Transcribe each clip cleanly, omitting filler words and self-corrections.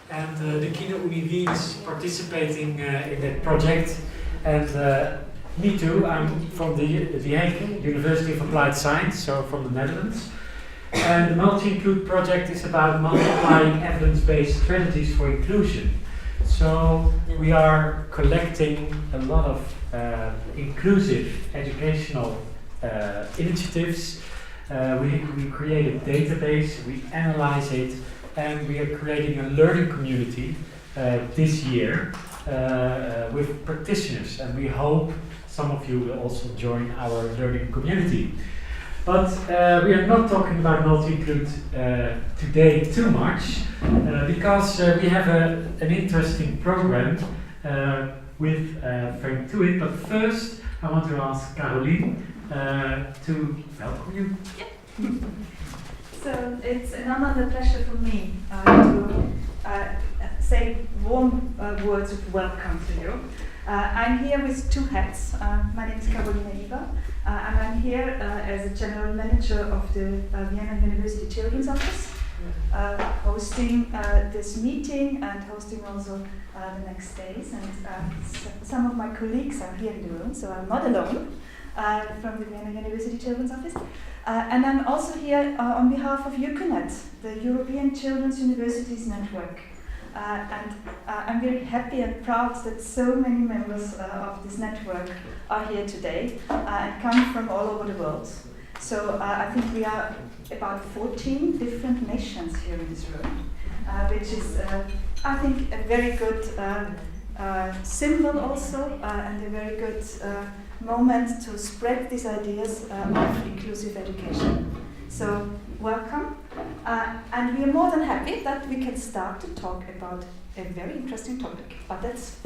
and the Univ is participating in that project. And me too, I'm from the Vienna, University of Applied Science, so from the Netherlands. And the Multi-Include project is about multiplying evidence-based strategies for inclusion. So we are collecting a lot of inclusive educational initiatives. We create a database, we analyze it, and we are creating a learning community this year with practitioners, and we hope some of you will also join our learning community. But we are not talking about Multi-Include today too much, because we have an interesting program with Frank Tuitt. But first, I want to ask Caroline to welcome you. Yeah. So it's an honor and a pleasure for me to say warm words of welcome to you. I'm here with two hats. My name is Caroline Eva, and I'm here as a general manager of the Vienna University Children's Office, hosting this meeting and hosting also the next days. And some of my colleagues are here in the room, so I'm not alone from the Vienna University Children's Office. And I'm also here on behalf of EUCU.NET, the European Children's Universities Network. And I'm very happy and proud that so many members of this network are here today and come from all over the world. So I think we are about 14 different nations here in this room, which is, I think, a very good symbol also, and a very good moment to spread these ideas of inclusive education. So welcome, and we are more than happy that we can start to talk about a very interesting topic. But that's,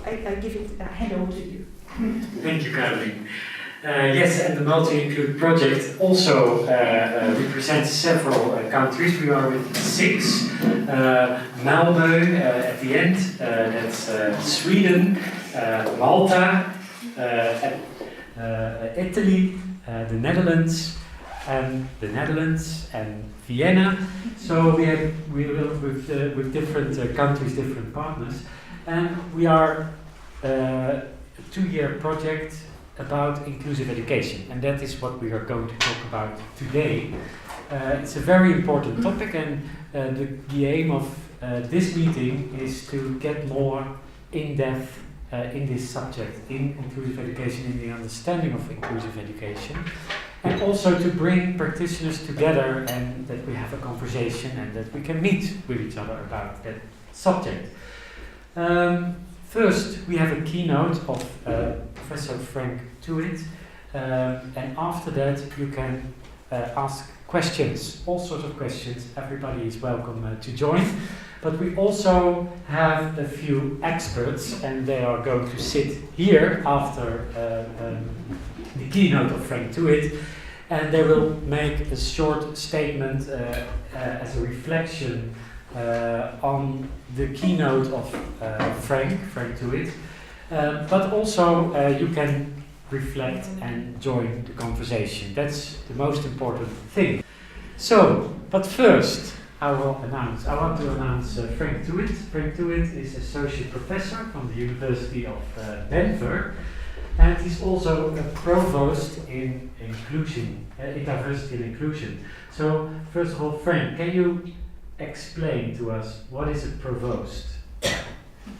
I give it a hand over to you. Thank you, Caroline. Yes, and the Multi-Include project also represents several countries. We are with 6. Malmö at the end, that's Sweden, Malta, Italy, the Netherlands, and Vienna. So we will with different countries, different partners, and we are a 2-year project about inclusive education, and that is what we are going to talk about today. It's a very important topic, and the aim of this meeting is to get more in-depth in this subject, in inclusive education, in the understanding of inclusive education, and also to bring practitioners together and that we have a conversation and that we can meet with each other about that subject. First, we have a keynote of Professor Frank Tuitt, and after that you can ask questions, all sorts of questions. Everybody is welcome to join. But we also have a few experts, and they are going to sit here after the keynote of Frank Tuitt, and they will make a short statement as a reflection on the keynote of Frank Tuitt. But also you can reflect and join the conversation. That's the most important thing. So, but first, I want to announce Frank Tuitt. Frank Tuitt is Associate Professor from the University of Denver, and he's also a Provost in inclusion, in diversity and inclusion. So, first of all, Frank, can you explain to us what is a Provost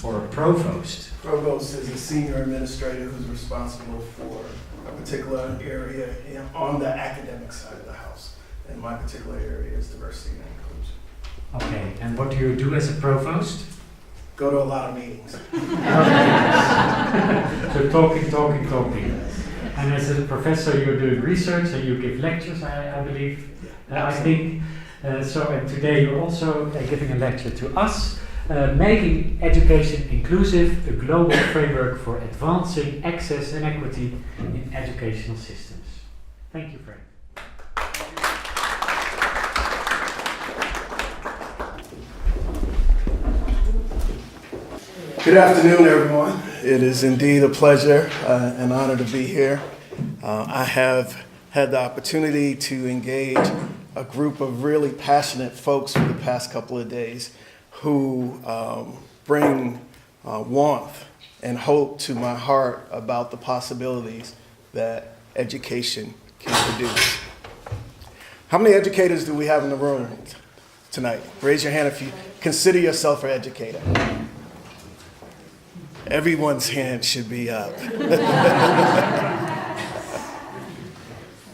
or a Provost? Provost is a senior administrator who's responsible for a particular area on the academic side of the house. And my particular area is diversity and inclusion. Okay, and what do you do as a Provost? Go to a lot of meetings. So talking. And as a professor, you're doing research and you give lectures, I believe. I think. So, and today you're also giving a lecture to us, Making Education Inclusive, a global framework for advancing access and equity in educational systems. Thank you, Frank. Good afternoon, everyone. It is indeed a pleasure and honor to be here. I have had the opportunity to engage a group of really passionate folks for the past couple of days. who bring warmth and hope to my heart about the possibilities that education can produce. How many educators do we have in the room tonight? Raise your hand if you consider yourself an educator. Everyone's hand should be up.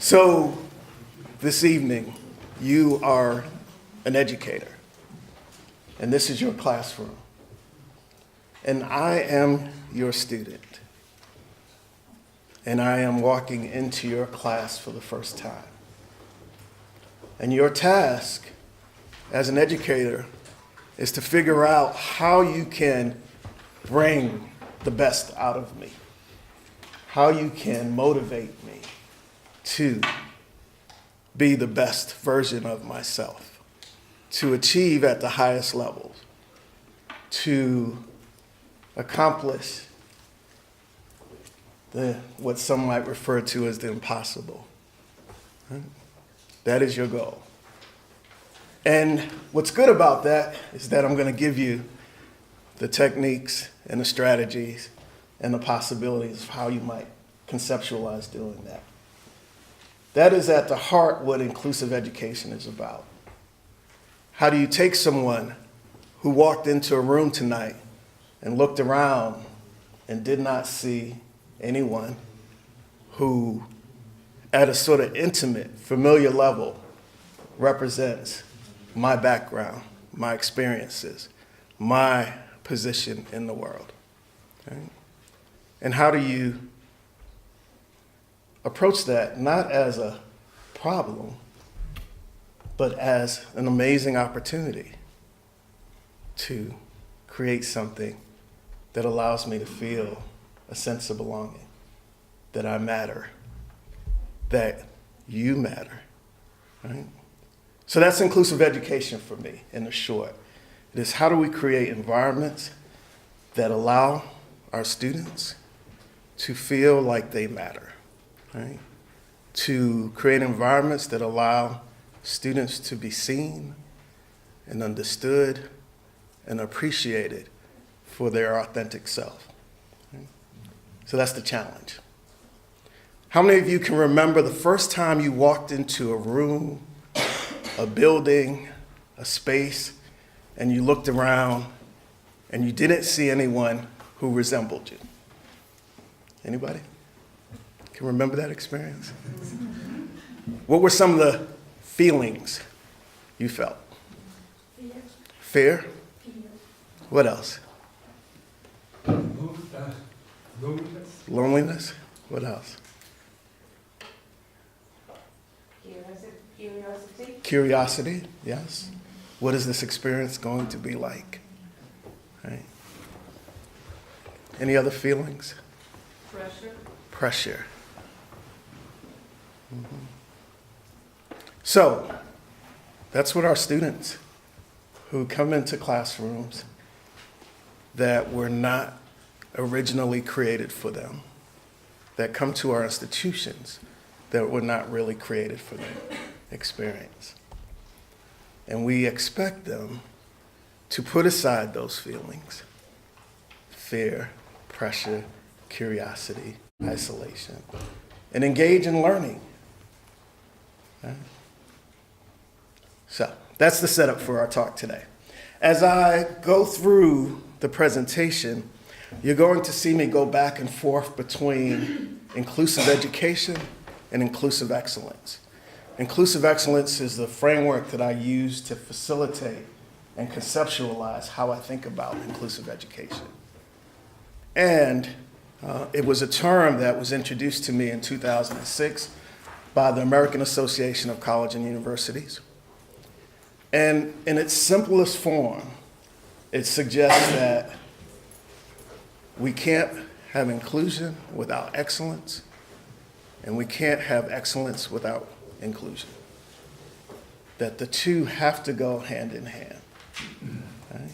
So this evening, you are an educator, and this is your classroom. And I am your student, and I am walking into your class for the first time. And your task as an educator is to figure out how you can bring the best out of me, how you can motivate me to be the best version of myself, to achieve at the highest levels, to accomplish what some might refer to as the impossible. Right? That is your goal. And what's good about that is that I'm going to give you the techniques and the strategies and the possibilities of how you might conceptualize doing that. That is at the heart what inclusive education is about. How do you take someone who walked into a room tonight and looked around and did not see anyone who, at a sort of intimate, familiar level, represents my background, my experiences, my position in the world? Right? And how do you approach that not as a problem, but as an amazing opportunity to create something that allows me to feel a sense of belonging, that I matter, that you matter, right? So that's inclusive education for me in the short. It is how do we create environments that allow our students to feel like they matter, right? To create environments that allow students to be seen and understood and appreciated for their authentic self. Right? So that's the challenge. How many of you can remember the first time you walked into a room, a building, a space, and you looked around and you didn't see anyone who resembled you? Anybody can remember that experience? What were some of the feelings you felt? Fear? What else? Loneliness? What else? Curiosity, yes. What is this experience going to be like? Right. Any other feelings? Pressure. Mm-hmm. So, that's what our students who come into classrooms that were not originally created for them, that come to our institutions that were not really created for them, experience. And we expect them to put aside those feelings: fear, pressure, curiosity, isolation, and engage in learning. Right? So that's the setup for our talk today. As I go through the presentation, you're going to see me go back and forth between inclusive education and inclusive excellence. Inclusive excellence is the framework that I use to facilitate and conceptualize how I think about inclusive education. And it was a term that was introduced to me in 2006 by the American Association of Colleges and Universities. And in its simplest form, it suggests that we can't have inclusion without excellence, and we can't have excellence without inclusion. That the two have to go hand in hand. Right?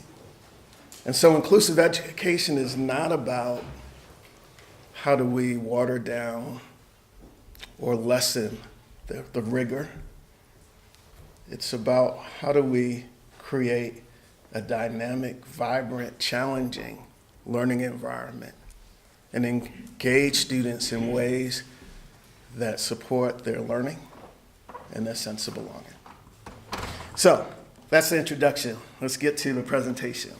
And so inclusive education is not about how do we water down or lessen the rigor. It's about how do we create a dynamic, vibrant, challenging learning environment and engage students in ways that support their learning and their sense of belonging. So that's the introduction. Let's get to the presentation.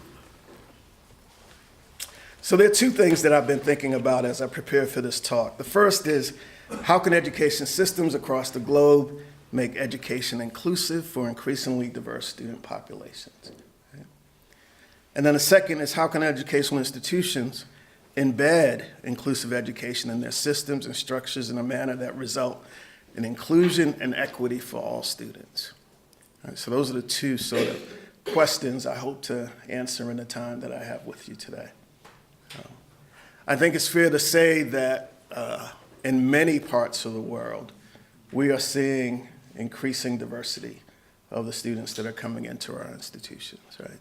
So there are two things that I've been thinking about as I prepare for this talk. The first is, how can education systems across the globe make education inclusive for increasingly diverse student populations? Right? And then the second is, how can educational institutions embed inclusive education in their systems and structures in a manner that result in inclusion and equity for all students? All right, so those are the two sort of questions I hope to answer in the time that I have with you today. I think it's fair to say that in many parts of the world, we are seeing increasing diversity of the students that are coming into our institutions, right?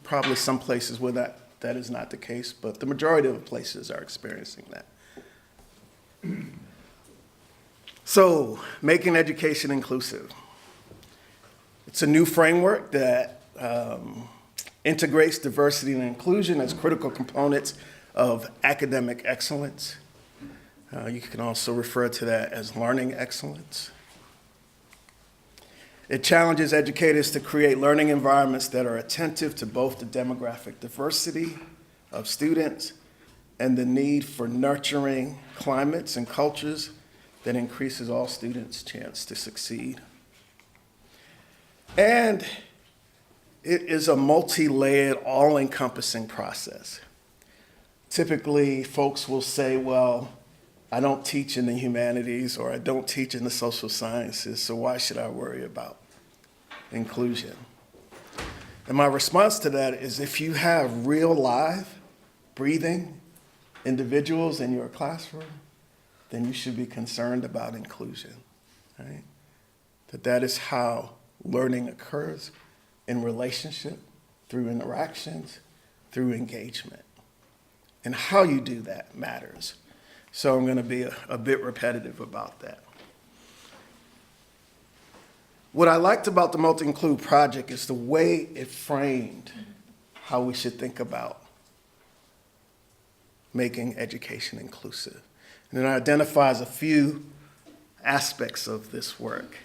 Probably some places where that is not the case, but the majority of the places are experiencing that. So, making education inclusive. It's a new framework that integrates diversity and inclusion as critical components of academic excellence. You can also refer to that as learning excellence. It challenges educators to create learning environments that are attentive to both the demographic diversity of students and the need for nurturing climates and cultures that increases all students' chance to succeed. And it is a multi-layered, all-encompassing process. Typically, folks will say, well, I don't teach in the humanities or I don't teach in the social sciences, so why should I worry about inclusion? And my response to that is, if you have real, live, breathing individuals in your classroom, then you should be concerned about inclusion, right? That is how learning occurs in relationship, through interactions, through engagement. And how you do that matters. So I'm going to be a bit repetitive about that. What I liked about the Multi-Include project is the way it framed how we should think about making education inclusive. And it identifies a few aspects of this work.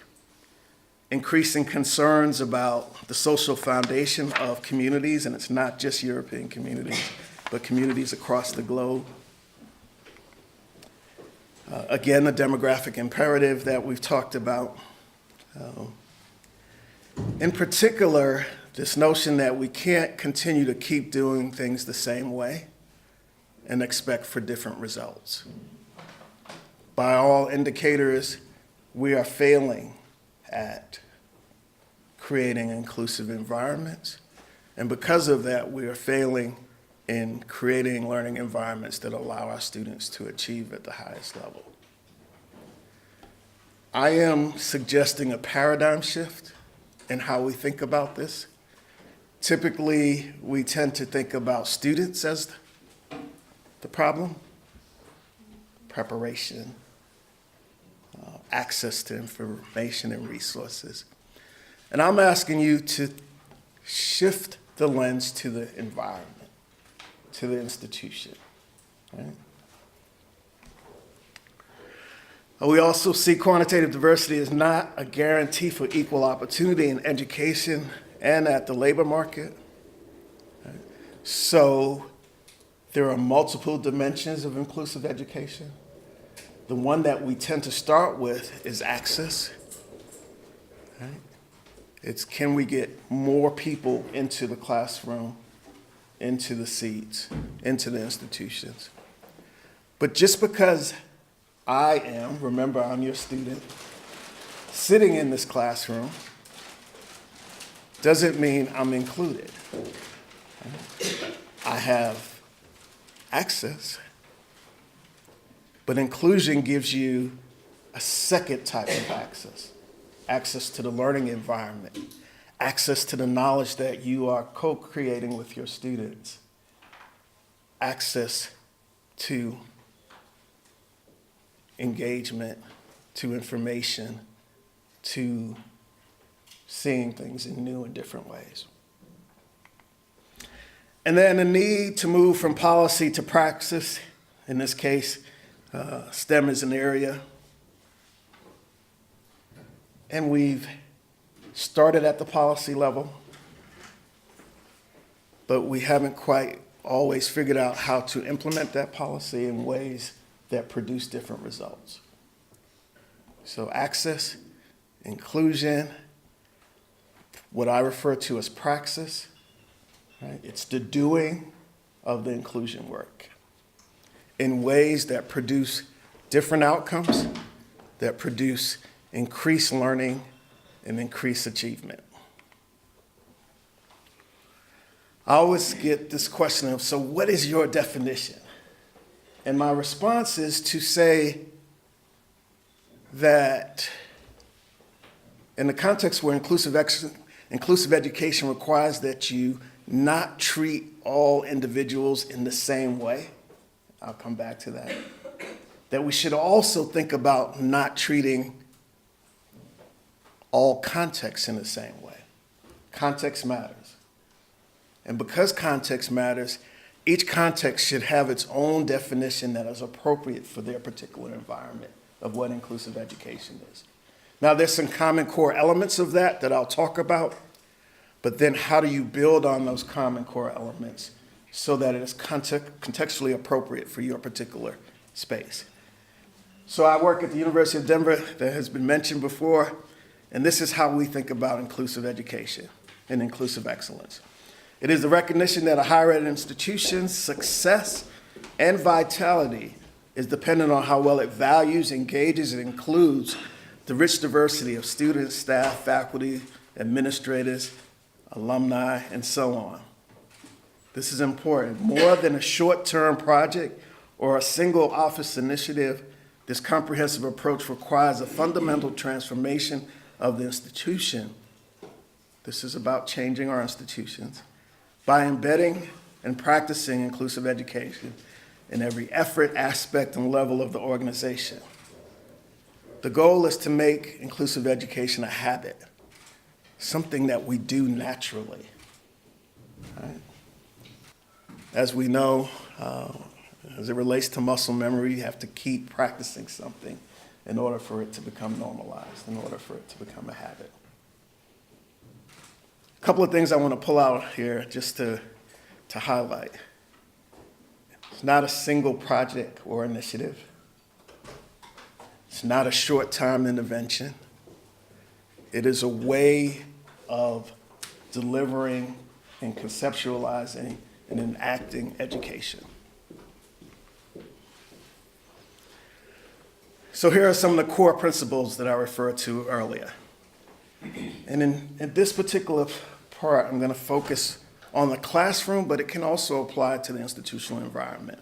Increasing concerns about the social foundation of communities, and it's not just European communities, but communities across the globe. Again, the demographic imperative that we've talked about. In particular, this notion that we can't continue to keep doing things the same way and expect for different results. By all indicators, we are failing at creating inclusive environments. And because of that, we are failing in creating learning environments that allow our students to achieve at the highest level. I am suggesting a paradigm shift in how we think about this. Typically, we tend to think about students as the problem, preparation, access to information and resources. And I'm asking you to shift the lens to the environment, to the institution, right? We also see quantitative diversity as not a guarantee for equal opportunity in education and at the labor market. Right? So there are multiple dimensions of inclusive education. The one that we tend to start with is access. Right? It's, can we get more people into the classroom, into the seats, into the institutions? But just because I am, remember I'm your student, sitting in this classroom doesn't mean I'm included. I have access, but inclusion gives you a second type of access. Access to the learning environment, access to the knowledge that you are co-creating with your students, access to engagement, to information, to seeing things in new and different ways. And then the need to move from policy to praxis. In this case, STEM is an area. And we've started at the policy level, but we haven't quite always figured out how to implement that policy in ways that produce different results. So access, inclusion, what I refer to as praxis, right? It's the doing of the inclusion work in ways that produce different outcomes, that produce increased learning and increased achievement. I always get this question of, so what is your definition? And my response is to say that in the context where inclusive education requires that you not treat all individuals in the same way, I'll come back to that, that we should also think about not treating all contexts in the same way. Context matters. And because context matters, each context should have its own definition that is appropriate for their particular environment of what inclusive education is. Now, there's some common core elements of that I'll talk about, but then how do you build on those common core elements so that it is contextually appropriate for your particular space? So I work at the University of Denver, that has been mentioned before, and this is how we think about inclusive education and inclusive excellence. It is the recognition that a higher ed institution's success and vitality is dependent on how well it values, engages, and includes the rich diversity of students, staff, faculty, administrators, alumni, and so on. This is important. More than a short-term project or a single office initiative, this comprehensive approach requires a fundamental transformation of the institution. This is about changing our institutions by embedding and practicing inclusive education in every effort, aspect, and level of the organization. The goal is to make inclusive education a habit, something that we do naturally. Right? As we know, as it relates to muscle memory, you have to keep practicing something in order for it to become normalized, in order for it to become a habit. A couple of things I want to pull out here just to highlight. It's not a single project or initiative. It's not a short-term intervention. It is a way of delivering and conceptualizing and enacting education. So here are some of the core principles that I referred to earlier. And in this particular part, I'm going to focus on the classroom, but it can also apply to the institutional environment.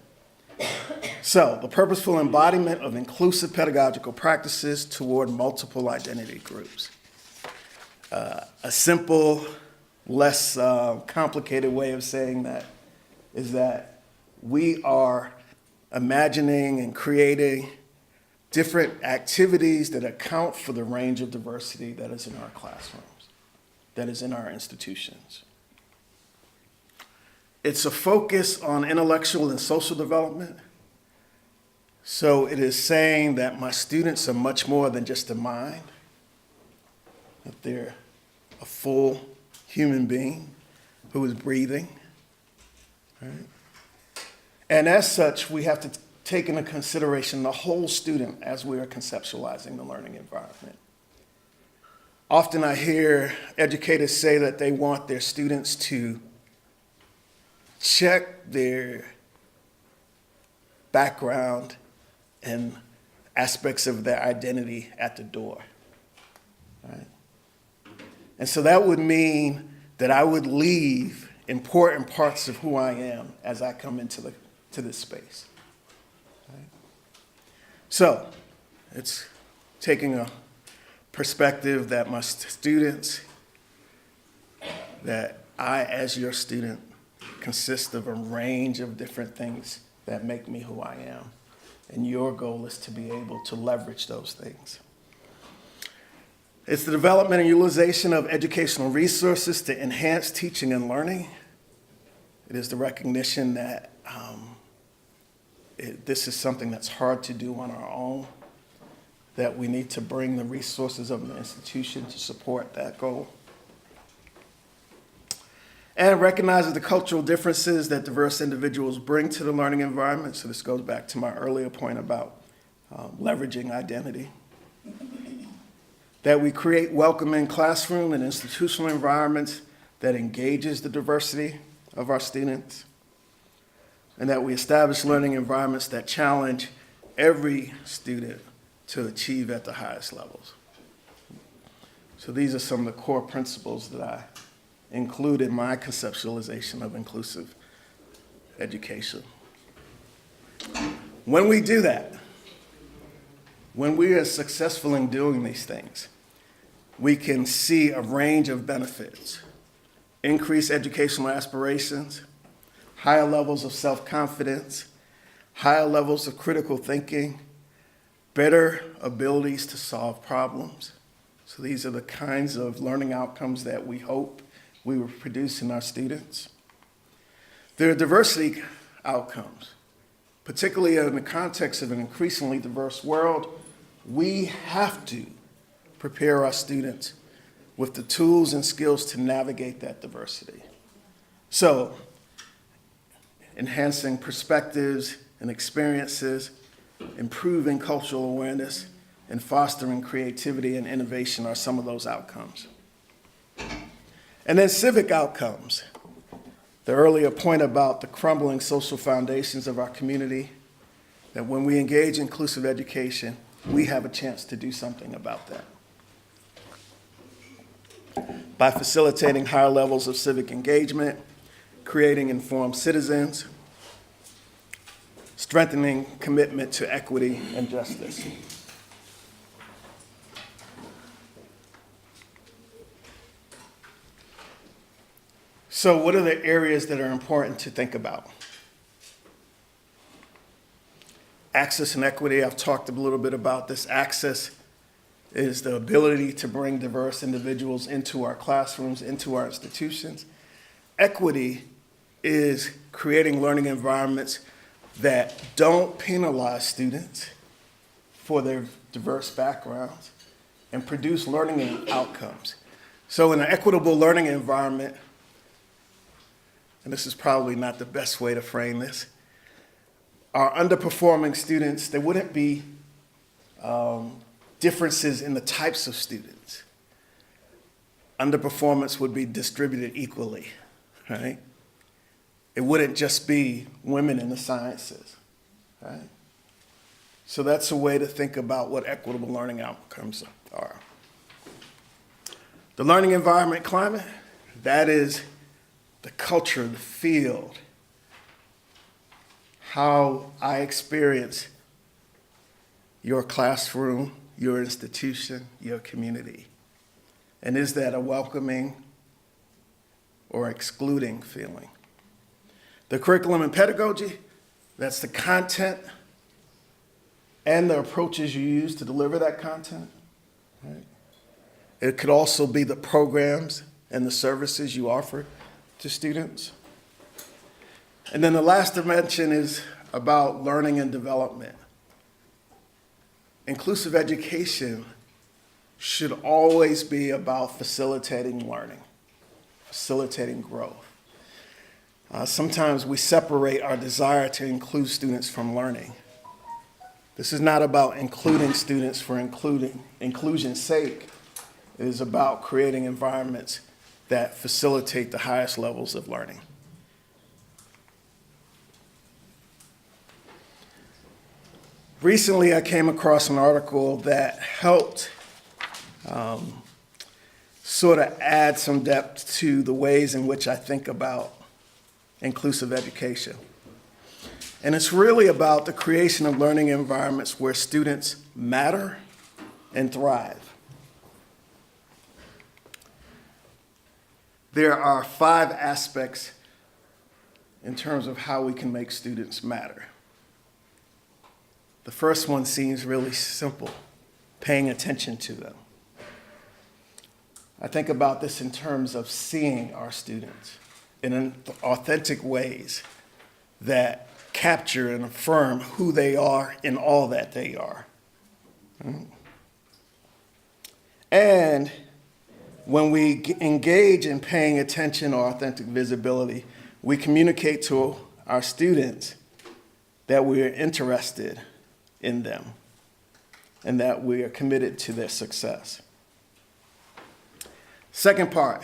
So, the purposeful embodiment of inclusive pedagogical practices toward multiple identity groups. A simple, less complicated way of saying that is that we are imagining and creating different activities that account for the range of diversity that is in our classrooms, that is in our institutions. It's a focus on intellectual and social development. So it is saying that my students are much more than just a mind, that they're a full human being who is breathing, right? And as such, we have to take into consideration the whole student as we are conceptualizing the learning environment. Often I hear educators say that they want their students to check their background and aspects of their identity at the door, right? And so that would mean that I would leave important parts of who I am as I come into this space. Right? So it's taking a perspective that my students, that I as your student consist of a range of different things that make me who I am. And your goal is to be able to leverage those things. It's the development and utilization of educational resources to enhance teaching and learning. It is the recognition that this is something that's hard to do on our own, that we need to bring the resources of the institution to support that goal. And it recognizes the cultural differences that diverse individuals bring to the learning environment. So this goes back to my earlier point about leveraging identity. That we create welcoming classroom and institutional environments that engages the diversity of our students. And that we establish learning environments that challenge every student to achieve at the highest levels. So these are some of the core principles that I include in my conceptualization of inclusive education. When we do that, when we are successful in doing these things, we can see a range of benefits: increased educational aspirations, higher levels of self-confidence, higher levels of critical thinking, better abilities to solve problems. So these are the kinds of learning outcomes that we hope we will produce in our students. There are diversity outcomes, particularly in the context of an increasingly diverse world. We have to prepare our students with the tools and skills to navigate that diversity. So, enhancing perspectives and experiences, improving cultural awareness, and fostering creativity and innovation are some of those outcomes. And then civic outcomes. The earlier point about the crumbling social foundations of our community, that when we engage in inclusive education, we have a chance to do something about that. By facilitating higher levels of civic engagement, creating informed citizens, strengthening commitment to equity and justice. So what are the areas that are important to think about? Access and equity, I've talked a little bit about this. Access is the ability to bring diverse individuals into our classrooms, into our institutions. Equity is creating learning environments that don't penalize students for their diverse backgrounds and produce learning outcomes. So in an equitable learning environment, and this is probably not the best way to frame this, our underperforming students, there wouldn't be differences in the types of students. Underperformance would be distributed equally, right? It wouldn't just be women in the sciences, right? So that's a way to think about what equitable learning outcomes are. The learning environment climate, that is the culture, the field, how I experience your classroom, your institution, your community. And is that a welcoming or excluding feeling? The curriculum and pedagogy, that's the content and the approaches you use to deliver that content. Right? It could also be the programs and the services you offer to students. And then the last dimension is about learning and development. Inclusive education should always be about facilitating learning, facilitating growth. Sometimes we separate our desire to include students from learning. This is not about including students for inclusion's sake. It is about creating environments that facilitate the highest levels of learning. Recently, I came across an article that helped sort of add some depth to the ways in which I think about inclusive education. And it's really about the creation of learning environments where students matter and thrive. There are 5 aspects in terms of how we can make students matter. The first one seems really simple, paying attention to them. I think about this in terms of seeing our students, in authentic ways that capture and affirm who they are in all that they are. And when we engage in paying attention or authentic visibility, we communicate to our students that we are interested in them and that we are committed to their success. Second part,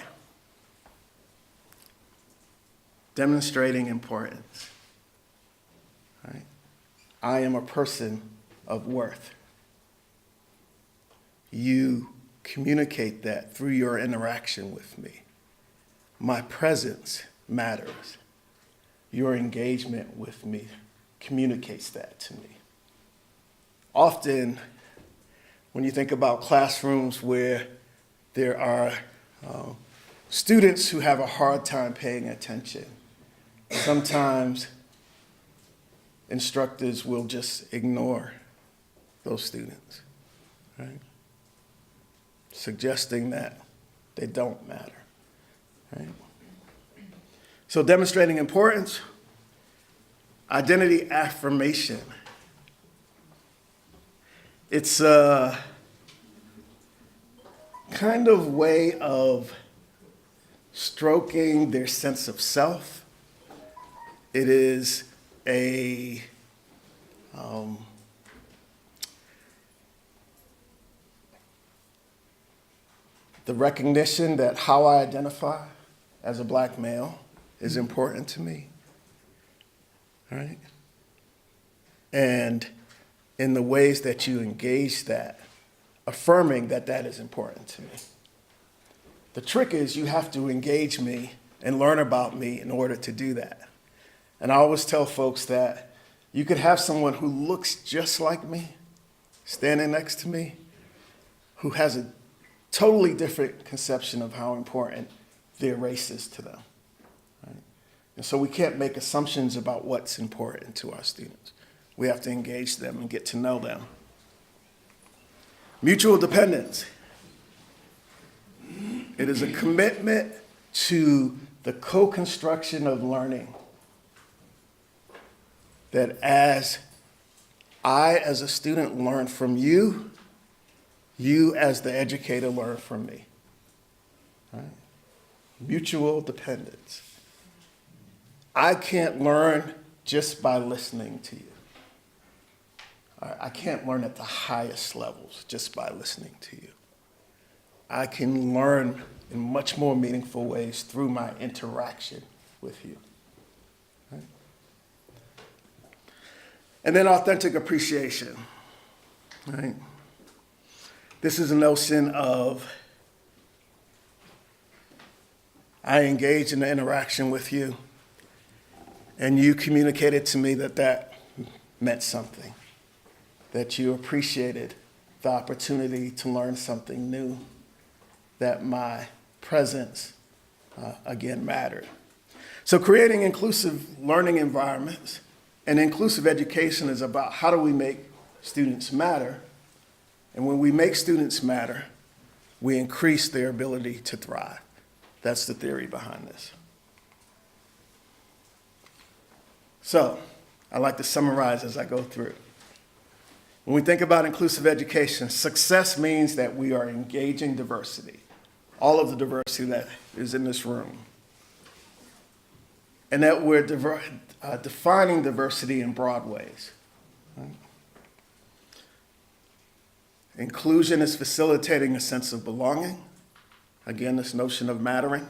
demonstrating importance. Right? I am a person of worth. You communicate that through your interaction with me. My presence matters. Your engagement with me communicates that to me. Often, when you think about classrooms where there are students who have a hard time paying attention, sometimes instructors will just ignore those students, right? Suggesting that they don't matter, right? So demonstrating importance, identity affirmation. It's a kind of way of stroking their sense of self. It is a the recognition that how I identify as a black male is important to me, right? And in the ways that you engage that, affirming that that is important to me. The trick is you have to engage me and learn about me in order to do that. And I always tell folks that you could have someone who looks just like me standing next to me who has a totally different conception of how important their race is to them. Right? And so we can't make assumptions about what's important to our students. We have to engage them and get to know them. Mutual dependence. It is a commitment to the co-construction of learning. That as I, as a student, learn from you, you, as the educator, learn from me. Right? Mutual dependence. I can't learn just by listening to you. I can't learn at the highest levels just by listening to you. I can learn in much more meaningful ways through my interaction with you. Right? And then authentic appreciation. Right? This is a notion of I engage in the interaction with you, and you communicated to me that that meant something, that you appreciated the opportunity to learn something new, that my presence, again, mattered. So creating inclusive learning environments and inclusive education is about how do we make students matter. And when we make students matter, we increase their ability to thrive. That's the theory behind this. So I like to summarize as I go through. When we think about inclusive education, success means that we are engaging diversity, all of the diversity that is in this room, and that we're defining diversity in broad ways. Right? Inclusion is facilitating a sense of belonging. Again, this notion of mattering.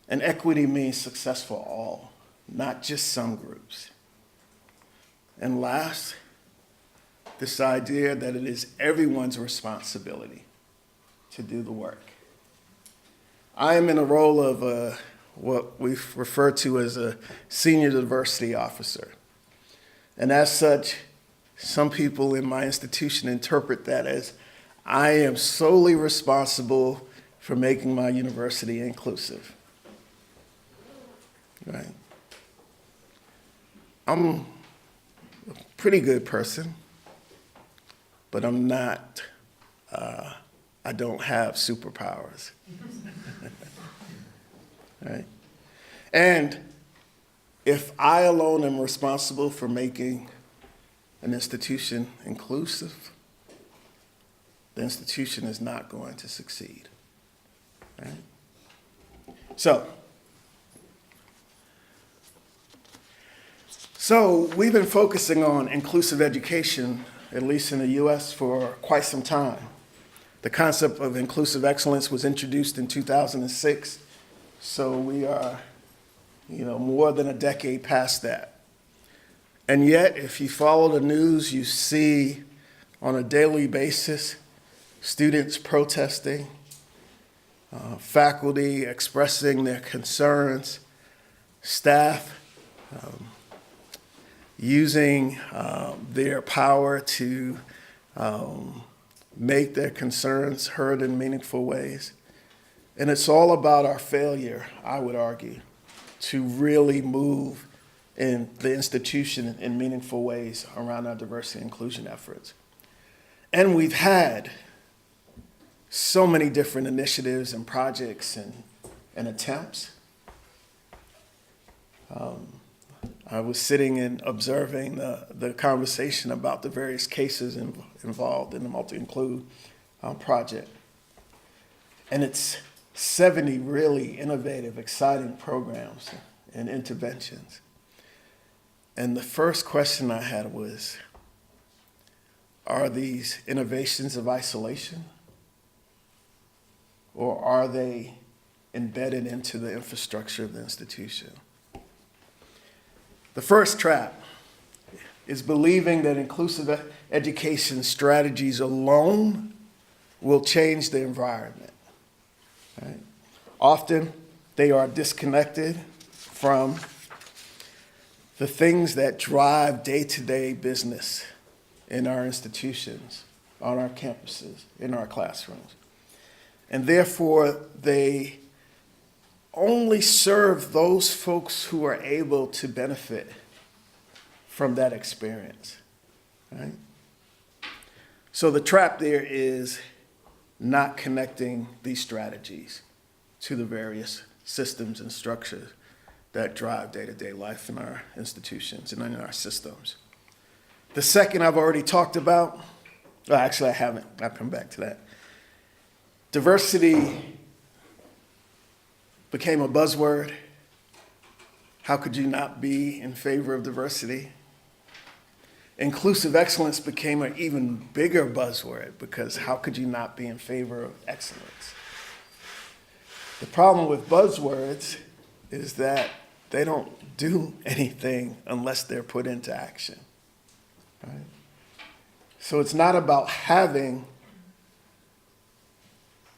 And equity means success for all, not just some groups. And last, this idea that it is everyone's responsibility to do the work. I am in a role of what we refer to as a senior diversity officer. And as such, some people in my institution interpret that as I am solely responsible for making my university inclusive. Right? I'm a pretty good person, but I'm not, I don't have superpowers. Right? And if I alone am responsible for making an institution inclusive, the institution is not going to succeed. Right? So we've been focusing on inclusive education, at least in the US, for quite some time. The concept of inclusive excellence was introduced in 2006, so we are, more than a decade past that. And yet, if you follow the news, you see on a daily basis students protesting, faculty expressing their concerns, staff using their power to make their concerns heard in meaningful ways. And it's all about our failure, I would argue, to really move in the institution in meaningful ways around our diversity and inclusion efforts. And we've had so many different initiatives and projects and attempts. I was sitting and observing the conversation about the various cases involved in the Multi-Include project. And it's 70 really innovative, exciting programs and interventions. And the first question I had was, are these innovations of isolation? Or are they embedded into the infrastructure of the institution? The first trap is believing that inclusive education strategies alone will change the environment. Right? Often, they are disconnected from the things that drive day-to-day business in our institutions, on our campuses, in our classrooms. And therefore, they only serve those folks who are able to benefit from that experience, right? So the trap there is not connecting these strategies to the various systems and structures that drive day-to-day life in our institutions and in our systems. The second I've already talked about, well, actually I haven't, I'll come back to that. Diversity became a buzzword. How could you not be in favor of diversity? Inclusive excellence became an even bigger buzzword because how could you not be in favor of excellence? The problem with buzzwords is that they don't do anything unless they're put into action. Right? So it's not about having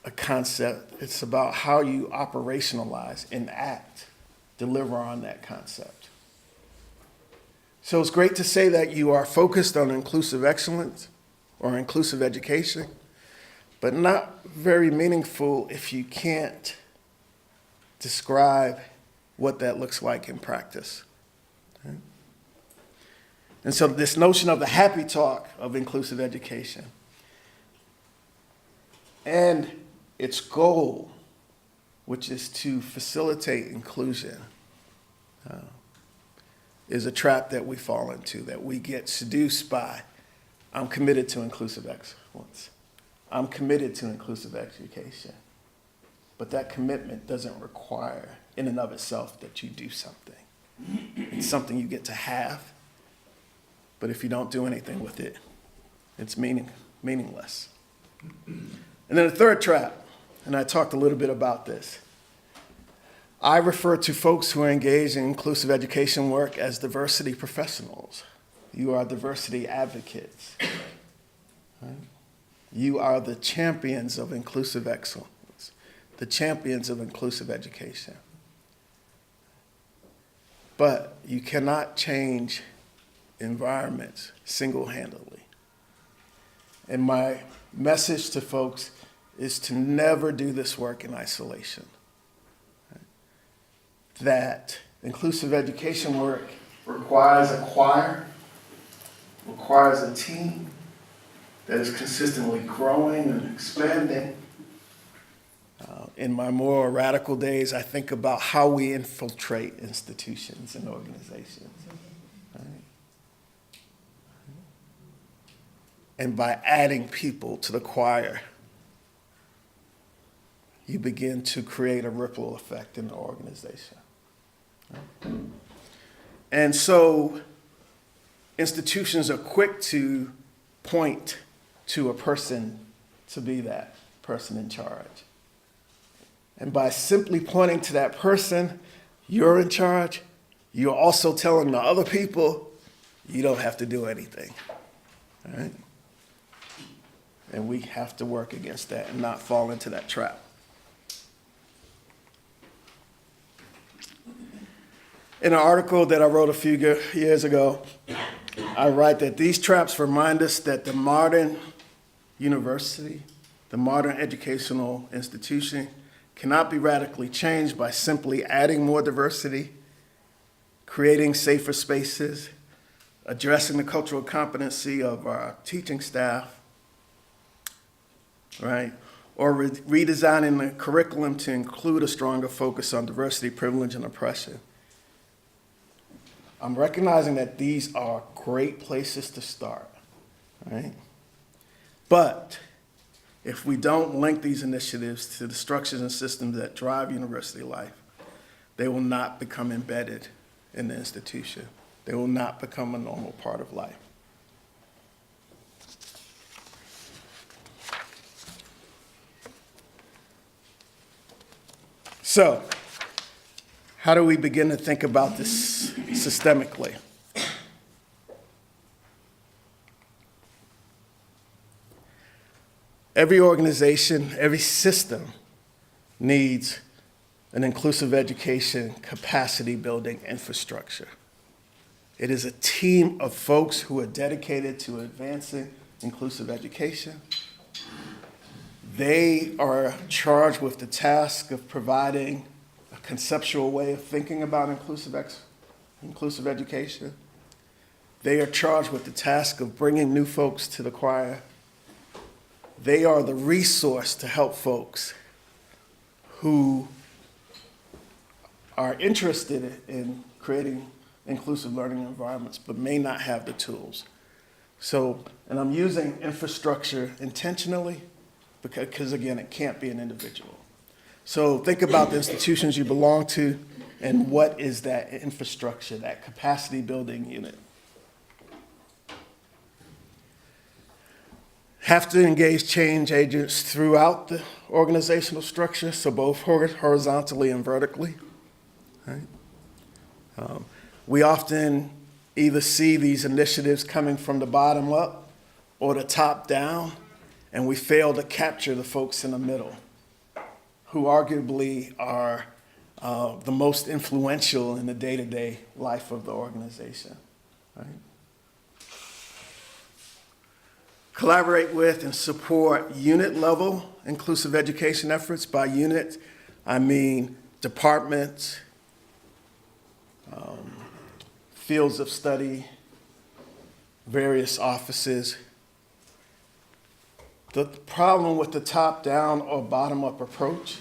a concept, it's about how you operationalize, enact, deliver on that concept. So it's great to say that you are focused on inclusive excellence or inclusive education, but not very meaningful if you can't describe what that looks like in practice. Right? And so this notion of the happy talk of inclusive education and its goal, which is to facilitate inclusion, is a trap that we fall into, that we get seduced by. I'm committed to inclusive excellence. I'm committed to inclusive education. But that commitment doesn't require, in and of itself, that you do something. It's something you get to have, but if you don't do anything with it, it's meaningless. And then the third trap, and I talked a little bit about this. I refer to folks who are engaged in inclusive education work as diversity professionals. You are diversity advocates. Right? You are the champions of inclusive excellence, the champions of inclusive education. But you cannot change environments single-handedly. And my message to folks is to never do this work in isolation. That inclusive education work requires a choir, requires a team that is consistently growing and expanding in my more radical days, I think about how we infiltrate institutions and organizations. Right? And by adding people to the choir, you begin to create a ripple effect in the organization. Right? And so institutions are quick to point to a person to be that person in charge. And by simply pointing to that person, you're in charge, you're also telling the other people, you don't have to do anything. All right? And we have to work against that and not fall into that trap. In an article that I wrote a few years ago, I write that these traps remind us that the modern university, the modern educational institution, cannot be radically changed by simply adding more diversity, creating safer spaces, addressing the cultural competency of our teaching staff, right? Or redesigning the curriculum to include a stronger focus on diversity, privilege, and oppression. I'm recognizing that these are great places to start, right? But if we don't link these initiatives to the structures and systems that drive university life, they will not become embedded in the institution. They will not become a normal part of life. So, how do we begin to think about this systemically? Every organization, every system needs an inclusive education capacity building infrastructure. It is a team of folks who are dedicated to advancing inclusive education. They are charged with the task of providing a conceptual way of thinking about inclusive education. They are charged with the task of bringing new folks to the choir. They are the resource to help folks who are interested in creating inclusive learning environments but may not have the tools. So, and I'm using infrastructure intentionally because again, it can't be an individual. So think about the institutions you belong to and what is that infrastructure, that capacity building unit. Have to engage change agents throughout the organizational structure, so both horizontally and vertically. Right? We often either see these initiatives coming from the bottom up or the top down, and we fail to capture the folks in the middle, who arguably are the most influential in the day-to-day life of the organization. Right? Collaborate with and support unit-level inclusive education efforts. By unit, I mean departments, fields of study, various offices. The problem with the top-down or bottom-up approach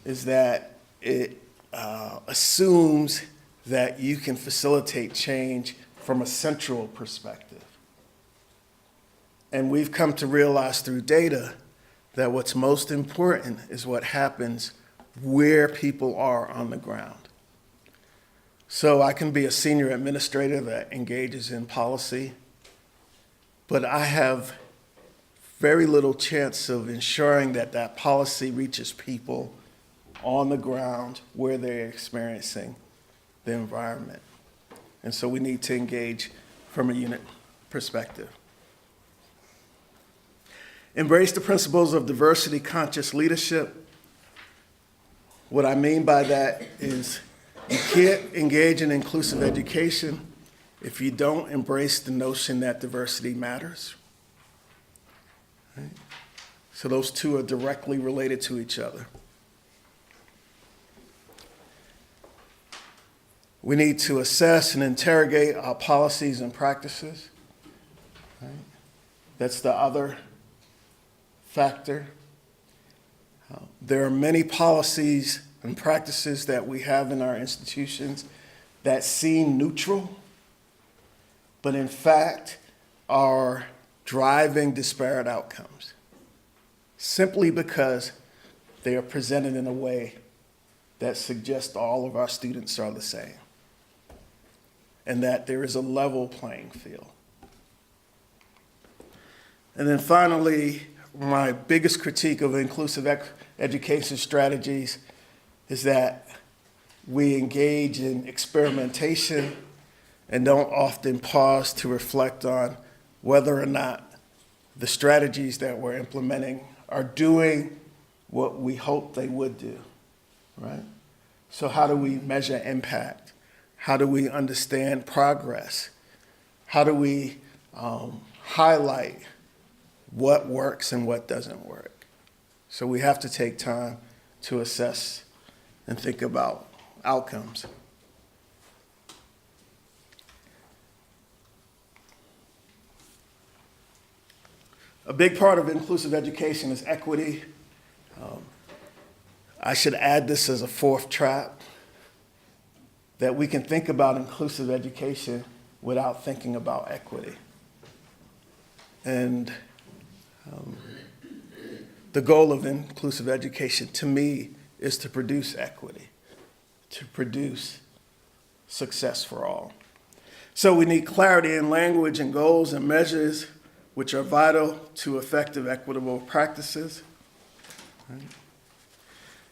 is that it assumes that you can facilitate change from a central perspective. And we've come to realize through data that what's most important is what happens where people are on the ground. So I can be a senior administrator that engages in policy, but I have very little chance of ensuring that that policy reaches people on the ground where they're experiencing the environment. And so we need to engage from a unit perspective. Embrace the principles of diversity conscious leadership. What I mean by that is you can't engage in inclusive education if you don't embrace the notion that diversity matters. Right? So those two are directly related to each other. We need to assess and interrogate our policies and practices. Right? That's the other factor. There are many policies and practices that we have in our institutions that seem neutral, but in fact are driving disparate outcomes, simply because they are presented in a way that suggests all of our students are the same and that there is a level playing field. And then finally, my biggest critique of inclusive education strategies is that we engage in experimentation and don't often pause to reflect on whether or not the strategies that we're implementing are doing what we hope they would do, right? So how do we measure impact? How do we understand progress? How do we highlight what works and what doesn't work? So we have to take time to assess and think about outcomes. A big part of inclusive education is equity. I should add this as a fourth trap, that we can think about inclusive education without thinking about equity. And the goal of inclusive education, to me, is to produce equity, to produce success for all. So we need clarity in language and goals and measures which are vital to effective, equitable practices.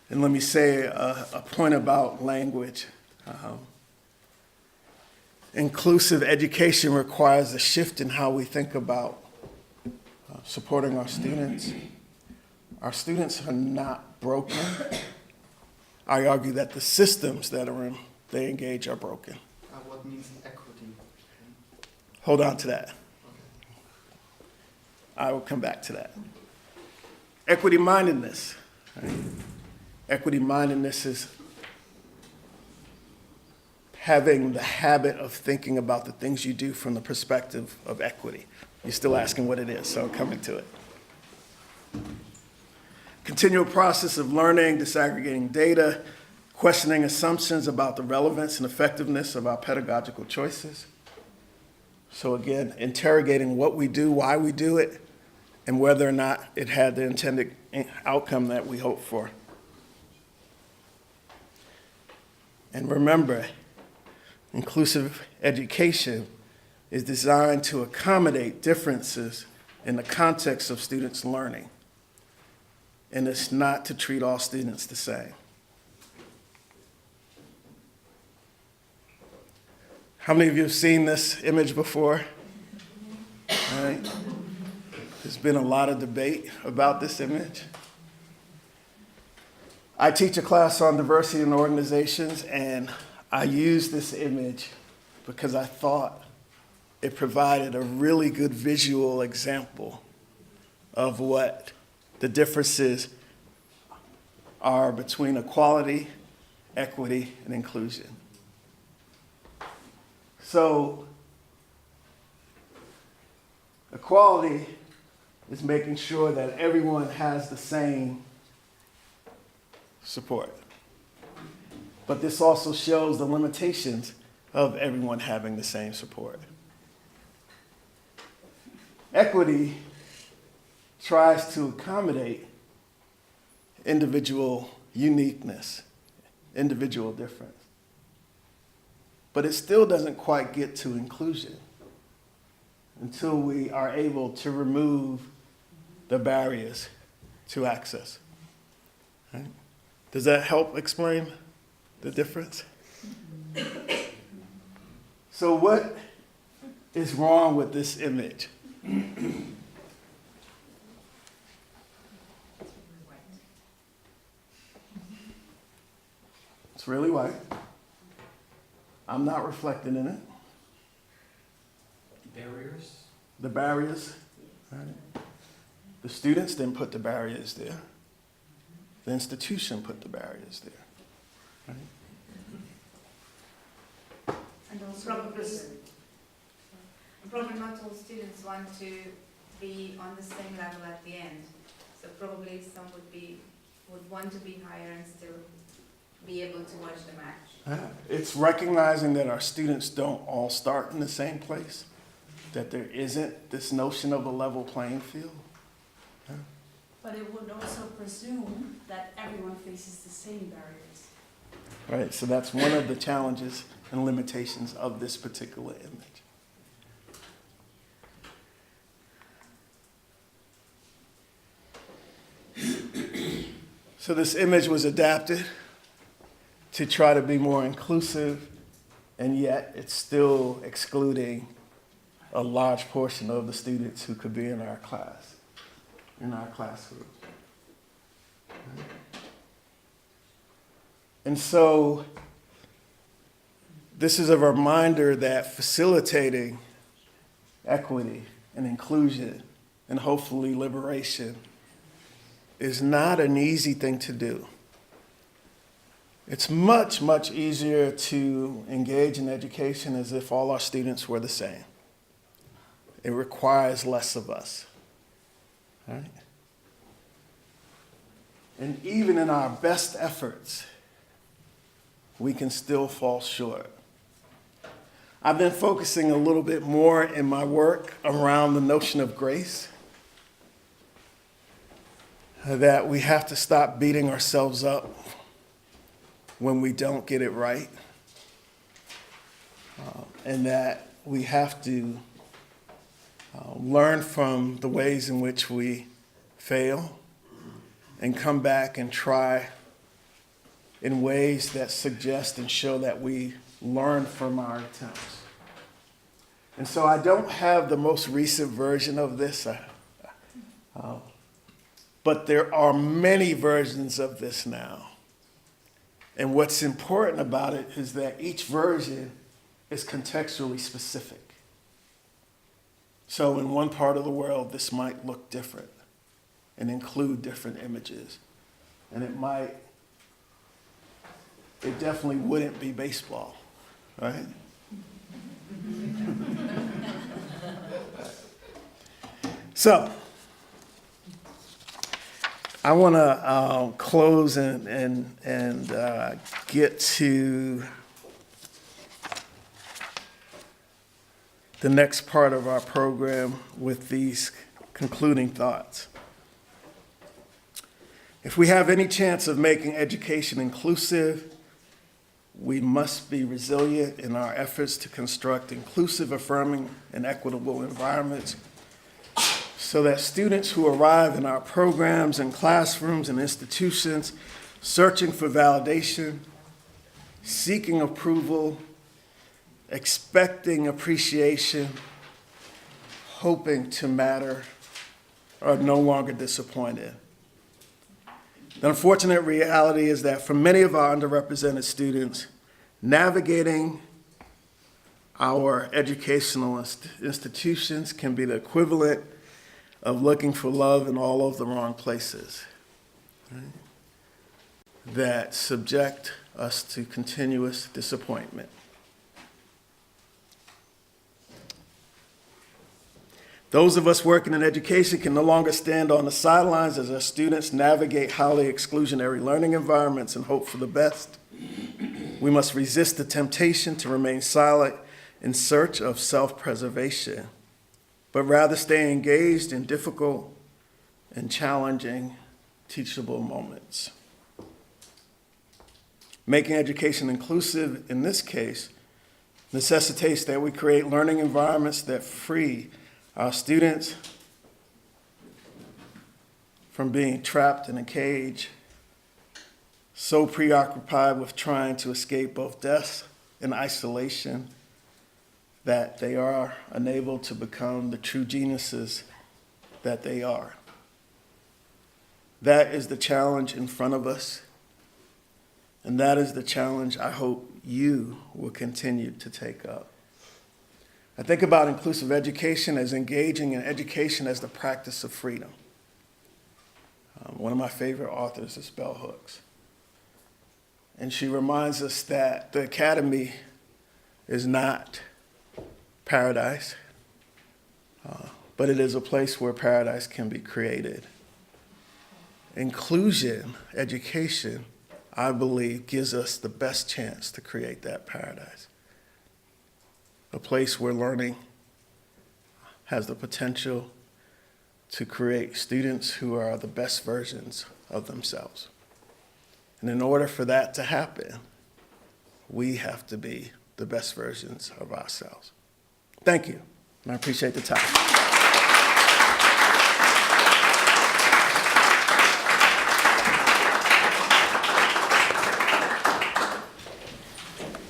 And let me say a point about language. Inclusive education requires a shift in how we think about supporting our students. Our students are not broken. I argue that the systems that they engage are broken. What means equity? Hold on to that. I will come back to that. Equity-mindedness. Right? Equity-mindedness is having the habit of thinking about the things you do from the perspective of equity. You're still asking what it is, so I'm coming to it. Continual process of learning, disaggregating data, questioning assumptions about the relevance and effectiveness of our pedagogical choices. So again, interrogating what we do, why we do it, and whether or not it had the intended outcome that we hope for. And remember, inclusive education is designed to accommodate differences in the context of students' learning. And it's not to treat all students the same. How many of you have seen this image before? All right. There's been a lot of debate about this image. I teach a class on diversity in organizations, and I use this image because I thought it provided a really good visual example of what the differences are between equality, equity, and inclusion. So, equality is making sure that everyone has the same support. But this also shows the limitations of everyone having the same support. Equity tries to accommodate individual uniqueness, individual difference. But it still doesn't quite get to inclusion until we are able to remove the barriers to access. Right? Does that help explain the difference? So what is wrong with this image? It's really white. I'm not reflected in it. Barriers? The barriers. Right? The students didn't put the barriers there. The institution put the barriers there. Right? And also probably not all students want to be on the same level at the end. So probably some would be would want to be higher and still be able to watch the match? It's recognizing that our students don't all start in the same place, that there isn't this notion of a level playing field. But it would also presume that everyone faces the same barriers. Right, so that's one of the challenges and limitations of this particular image. So this image was adapted to try to be more inclusive, and yet it's still excluding a large portion of the students who could be in our class, in our classroom. And so this is a reminder that facilitating equity and inclusion and hopefully liberation is not an easy thing to do. It's much, much easier to engage in education as if all our students were the same. It requires less of us, right? And even in our best efforts, we can still fall short. I've been focusing a little bit more in my work around the notion of grace, that we have to stop beating ourselves up when we don't get it right, and that we have to learn from the ways in which we fail and come back and try in ways that suggest and show that we learn from our attempts. And so I don't have the most recent version of this, but there are many versions of this now. And what's important about it is that each version is contextually specific. So in one part of the world, this might look different and include different images. And it definitely wouldn't be baseball, right? So, I want to close and get to the next part of our program with these concluding thoughts. If we have any chance of making education inclusive, we must be resilient in our efforts to construct inclusive, affirming, and equitable environments so that students who arrive in our programs and classrooms and institutions searching for validation, seeking approval, expecting appreciation, hoping to matter, are no longer disappointed. The unfortunate reality is that for many of our underrepresented students, navigating our educational institutions can be the equivalent of looking for love in all of the wrong places, right? That subject us to continuous disappointment. Those of us working in education can no longer stand on the sidelines as our students navigate highly exclusionary learning environments and hope for the best. We must resist the temptation to remain silent in search of self-preservation, but rather stay engaged in difficult and challenging teachable moments. Making education inclusive in this case necessitates that we create learning environments that free our students from being trapped in a cage, so preoccupied with trying to escape both death and isolation that they are unable to become the true geniuses that they are. That is the challenge in front of us, and that is the challenge I hope you will continue to take up. I think about inclusive education as engaging in education as the practice of freedom. One of my favorite authors is Bell Hooks. And she reminds us that the academy is not paradise, but it is a place where paradise can be created. inclusion education, I believe, gives us the best chance to create that paradise. A place where learning has the potential to create students who are the best versions of themselves. And in order for that to happen, we have to be the best versions of ourselves. Thank you, and I appreciate the time.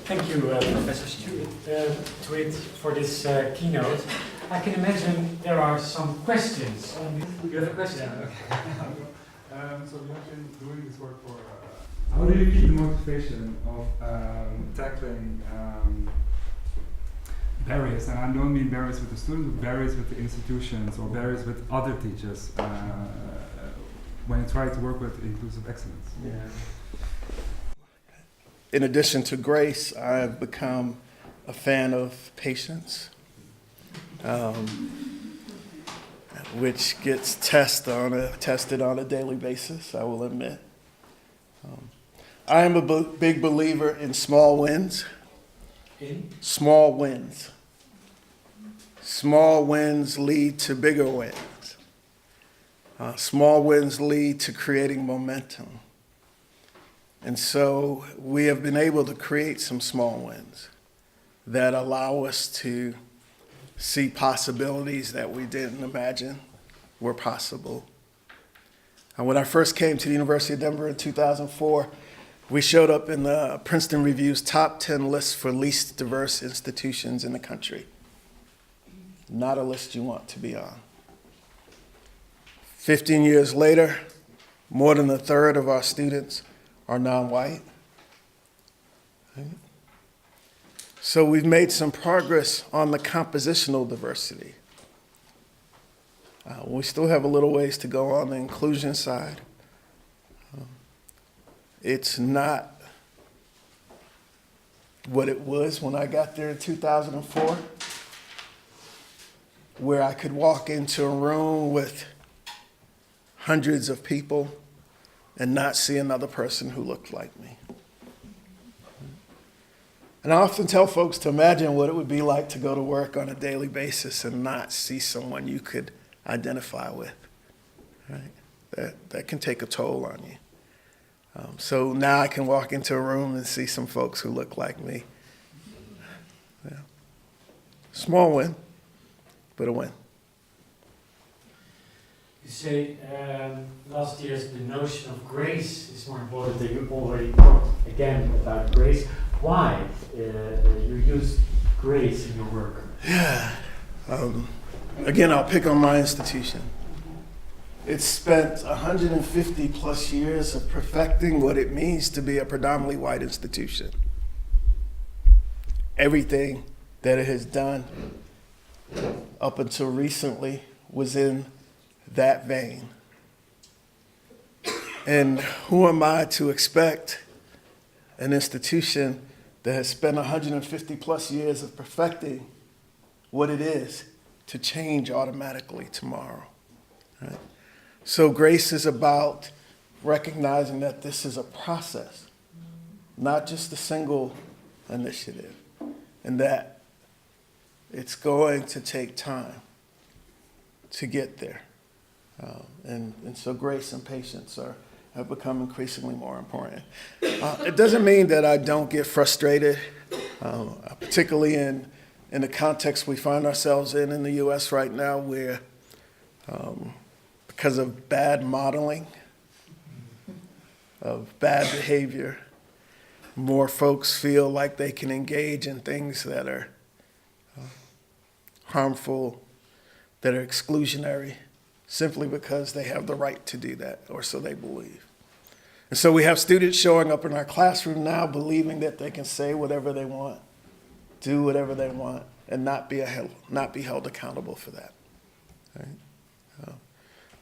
Thank you, Professor Tuitt, for this keynote. I can imagine there are some questions. You have a question? Yeah, okay. So you have been doing this work for. How do you keep the motivation of tackling barriers? And I don't mean barriers with the students, but barriers with the institutions or barriers with other teachers when you try to work with inclusive excellence. Yeah. In addition to grace, I've become a fan of patience, which gets tested on a daily basis, I will admit. I am a big believer in small wins. Small wins. Small wins lead to bigger wins. Small wins lead to creating momentum. And so we have been able to create some small wins that allow us to see possibilities that we didn't imagine were possible. When I first came to the University of Denver in 2004, we showed up in the Princeton Review's top 10 list for least diverse institutions in the country. Not a list you want to be on. 15 years later, more than a third of our students are non-white. Right? So we've made some progress on the compositional diversity. We still have a little ways to go on the inclusion side. It's not what it was when I got there in 2004, where I could walk into a room with hundreds of people and not see another person who looked like me. And I often tell folks to imagine what it would be like to go to work on a daily basis and not see someone you could identify with, right? That can take a toll on you. So now I can walk into a room and see some folks who look like me. Yeah. Small win, but a win. You say last year's the notion of grace is more important than you already talked again about grace. Why you use grace in your work? Yeah. Again, I'll pick on my institution. It's spent 150 plus years of perfecting what it means to be a predominantly white institution. Everything that it has done up until recently was in that vein. And who am I to expect an institution that has spent 150 plus years of perfecting what it is to change automatically tomorrow, right? So grace is about recognizing that this is a process, not just a single initiative, and that it's going to take time to get there. And so grace and patience have become increasingly more important. It doesn't mean that I don't get frustrated, particularly in the context we find ourselves in the U.S. right now, where because of bad modeling, of bad behavior, more folks feel like they can engage in things that are harmful, that are exclusionary, simply because they have the right to do that, or so they believe. And so we have students showing up in our classroom now believing that they can say whatever they want, do whatever they want, and not be held accountable for that. Right?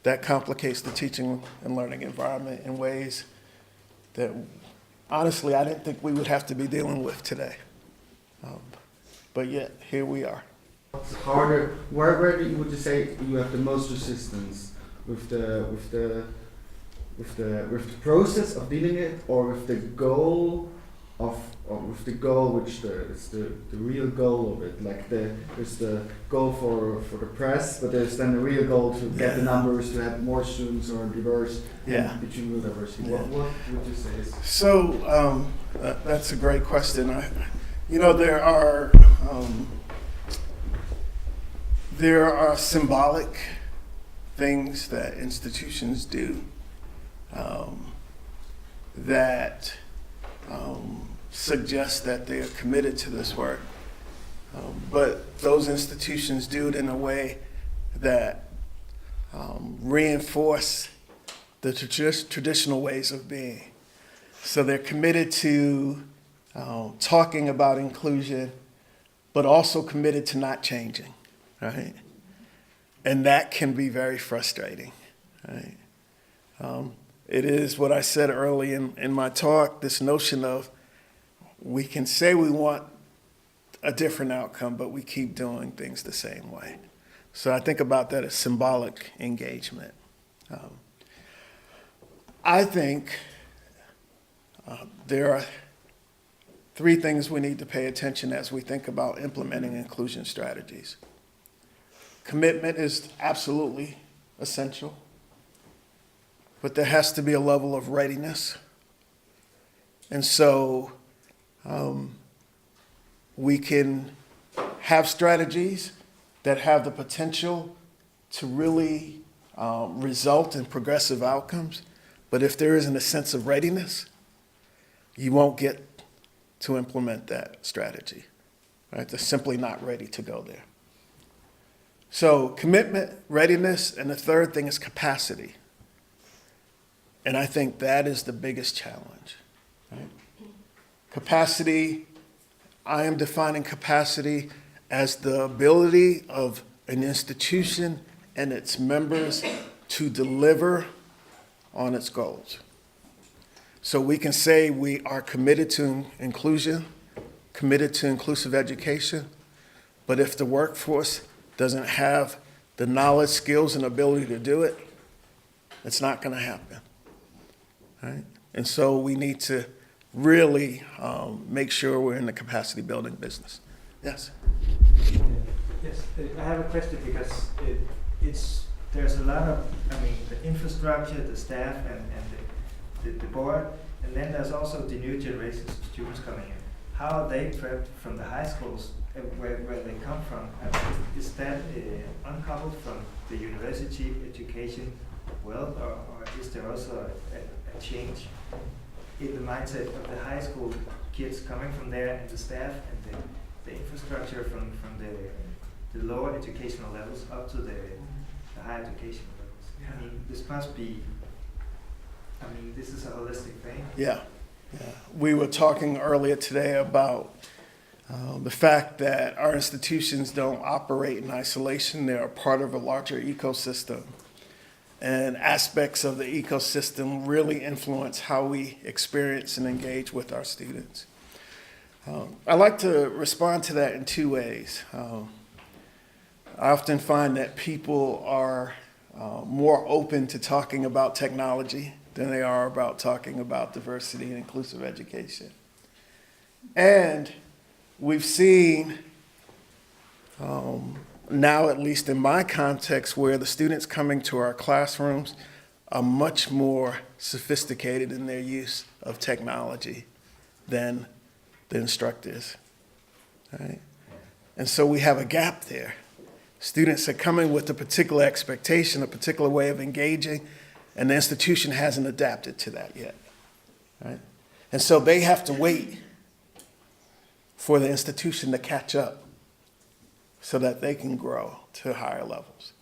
That complicates the teaching and learning environment in ways that, honestly, I didn't think we would have to be dealing with today. But yet, here we are. It's harder. Where would you say you have the most resistance with the with the process of dealing it, or with the goal or with the goal which is the real goal of it. Like there's the goal for the press, but there's then the real goal to get the numbers, to have more students or diverse, between real diversity. Yeah. What would you say is? So that's a great question. There are symbolic things that institutions do that suggest that they are committed to this work. But those institutions do it in a way that reinforce the traditional ways of being. So they're committed to talking about inclusion, but also committed to not changing, right? And that can be very frustrating, right? It is what I said early in my talk, this notion of we can say we want a different outcome, but we keep doing things the same way. So I think about that as symbolic engagement. I think there are three things we need to pay attention as we think about implementing inclusion strategies. Commitment is absolutely essential, but there has to be a level of readiness. And so we can have strategies that have the potential to really result in progressive outcomes, but if there isn't a sense of readiness, you won't get to implement that strategy, right? They're simply not ready to go there. So commitment, readiness, and the third thing is capacity. And I think that is the biggest challenge, right? Capacity, I am defining capacity as the ability of an institution and its members to deliver on its goals. So we can say we are committed to inclusion, committed to inclusive education, but if the workforce doesn't have the knowledge, skills, and ability to do it, it's not going to happen, right? And so we need to really make sure we're in the capacity building business. Yes? Yes, I have a question because there's a lot of, the infrastructure, the staff, and the board, and then there's also the new generations of students coming in. How are they prepped from the high schools where they come from? Is that uncoupled from the university education world, or is there also a change in the mindset of the high school kids coming from there, and the staff and the infrastructure from the lower educational levels up to the higher educational levels? Yeah. This must be, this is a holistic thing. Yeah. We were talking earlier today about the fact that our institutions don't operate in isolation. They're a part of a larger ecosystem. And aspects of the ecosystem really influence how we experience and engage with our students. I like to respond to that in two ways. I often find that people are more open to talking about technology than they are about talking about diversity and inclusive education. And we've seen now, at least in my context, where the students coming to our classrooms are much more sophisticated in their use of technology than the instructors, right? And so we have a gap there. Students are coming with a particular expectation, a particular way of engaging, and the institution hasn't adapted to that yet, right? And so they have to wait for the institution to catch up so that they can grow to higher levels.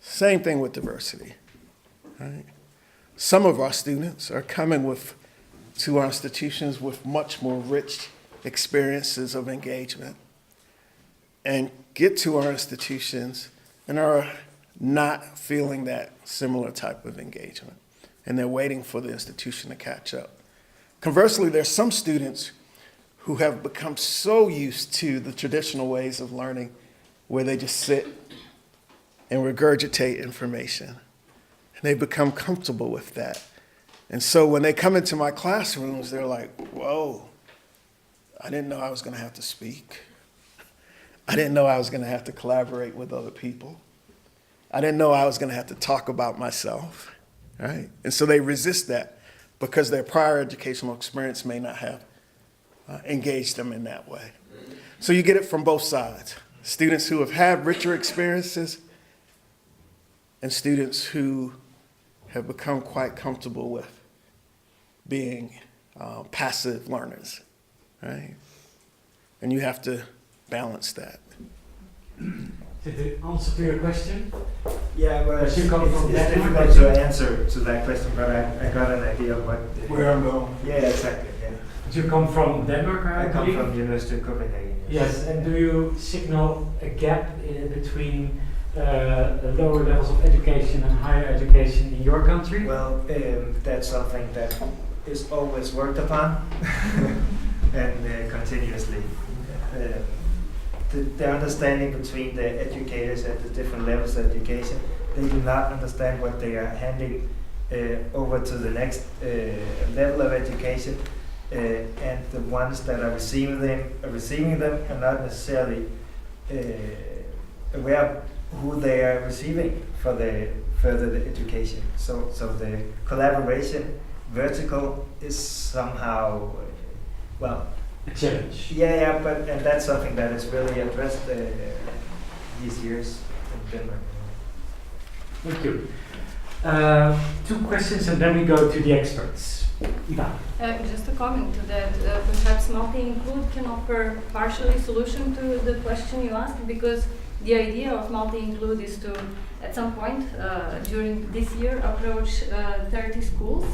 Same thing with diversity, right? Some of our students are coming to our institutions with much more rich experiences of engagement and get to our institutions and are not feeling that similar type of engagement. And they're waiting for the institution to catch up. Conversely, there's some students who have become so used to the traditional ways of learning where they just sit and regurgitate information. They become comfortable with that. And so when they come into my classrooms, they're like, whoa, I didn't know I was going to have to speak. I didn't know I was going to have to collaborate with other people. I didn't know I was going to have to talk about myself, right? And so they resist that because their prior educational experience may not have engaged them in that way. So you get it from both sides. Students who have had richer experiences and students who have become quite comfortable with being passive learners, right? And you have to balance that. Did it answer to your question? Yeah, well, Does it's you come from difficult Denmark? to answer to that question, but I got an idea of what. Where I'm going. Yeah, exactly. Yeah. Did you come from Denmark, I come believe? from University of Copenhagen. Yes, and do you signal a gap between lower levels of education and higher education in your country? Well, that's something that is always worked upon and continuously. The understanding between the educators at the different levels of education, they do not understand what they are handing over to the next level of education, and the ones that are receiving them are not necessarily aware of who they are receiving for the further education. So the collaboration vertical is somehow, well, A challenge. yeah, but and that's something that is really addressed these years in Denmark. Thank you. 2 questions and then we go to the experts. Ida. Just a comment to that. Perhaps multi-include can offer partially solution to the question you asked, because the idea of multi-include is to, at some point during this year, approach 30 schools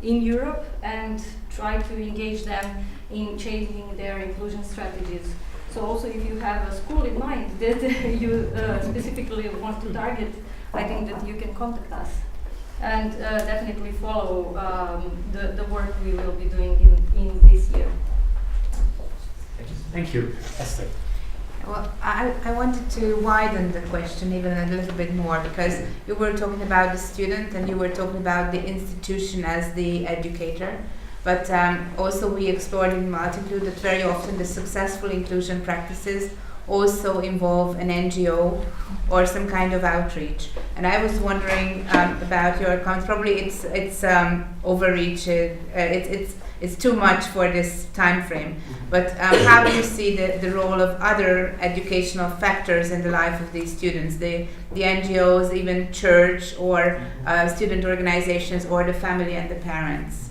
in Europe and try to engage them in changing their inclusion strategies. So also if you have a school in mind that you specifically want to target, I think that you can contact us and definitely follow the work we will be doing in this year. Thank you. Esther. Well, I wanted to widen the question even a little bit more, because you were talking about the student and you were talking about the institution as the educator. But also we explored in Multiclude that very often the successful inclusion practices also involve an NGO or some kind of outreach. And I was wondering about your comments. Probably it's overreach. It's too much for this time frame. But how do you see the role of other educational factors in the life of these students? The NGOs, even church or student organizations, or the family and the parents?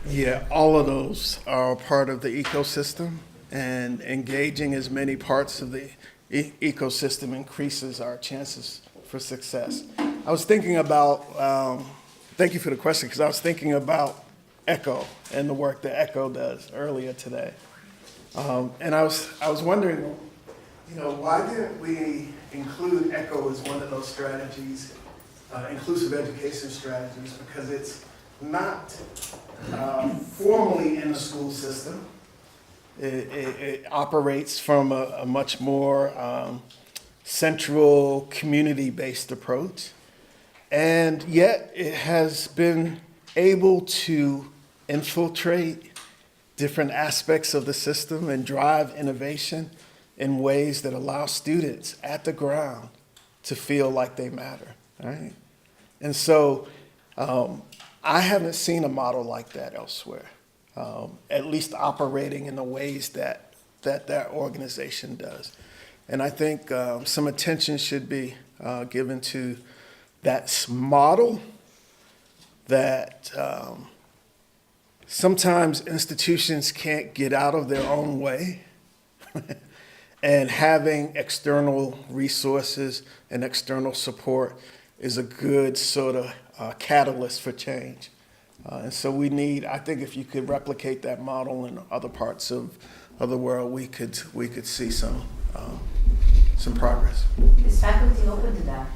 Yeah, all of those are part of the ecosystem, and engaging as many parts of the ecosystem increases our chances for success. I was thinking about, thank you for the question, because I was thinking about ECHO and the work that ECHO does earlier today. And I was wondering, why didn't we include ECHO as one of those strategies, inclusive education strategies, because it's not formally in the school system. It operates from a much more central community-based approach, and yet it has been able to infiltrate different aspects of the system and drive innovation in ways that allow students at the ground to feel like they matter, right? And so I haven't seen a model like that elsewhere, at least operating in the ways that organization does. And I think some attention should be given to that model, that sometimes institutions can't get out of their own way, and having external resources and external support is a good sort of catalyst for change. And so we need, I think if you could replicate that model in other parts of the world, we could see some progress. Is faculty open to that?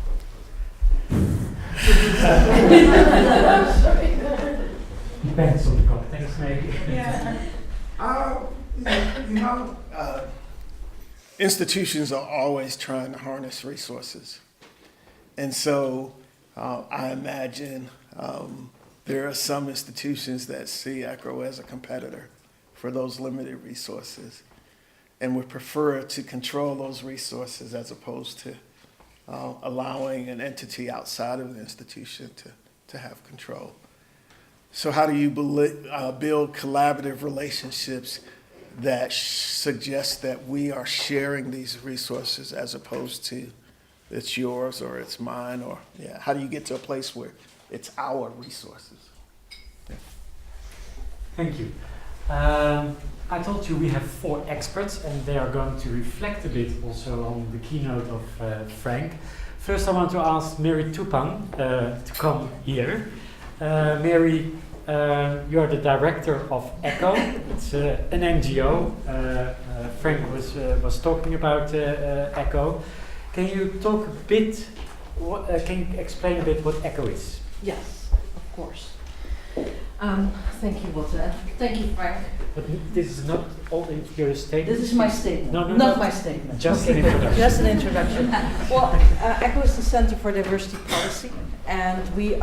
Depends on the context, maybe. Yeah. Institutions are always trying to harness resources. And so I imagine there are some institutions that see ECHO as a competitor for those limited resources and would prefer to control those resources as opposed to allowing an entity outside of the institution to have control. So how do you build collaborative relationships that suggest that we are sharing these resources as opposed to it's yours or it's mine, or how do you get to a place where it's our resources? Yeah. Thank you. I told you we have 4 experts and they are going to reflect a bit also on the keynote of Frank. First I want to ask Mary Tupan to come here. Mary, you're the director of ECHO. It's an NGO. Frank was talking about ECHO. Can you talk a bit? Can you explain a bit what ECHO is? Yes, of course. Thank you, Walter. Thank you, Frank. But this is not all in your statement. This is my statement. No, not my statement. Just an introduction. Just an introduction. Well, ECHO is the Center for Diversity Policy, and we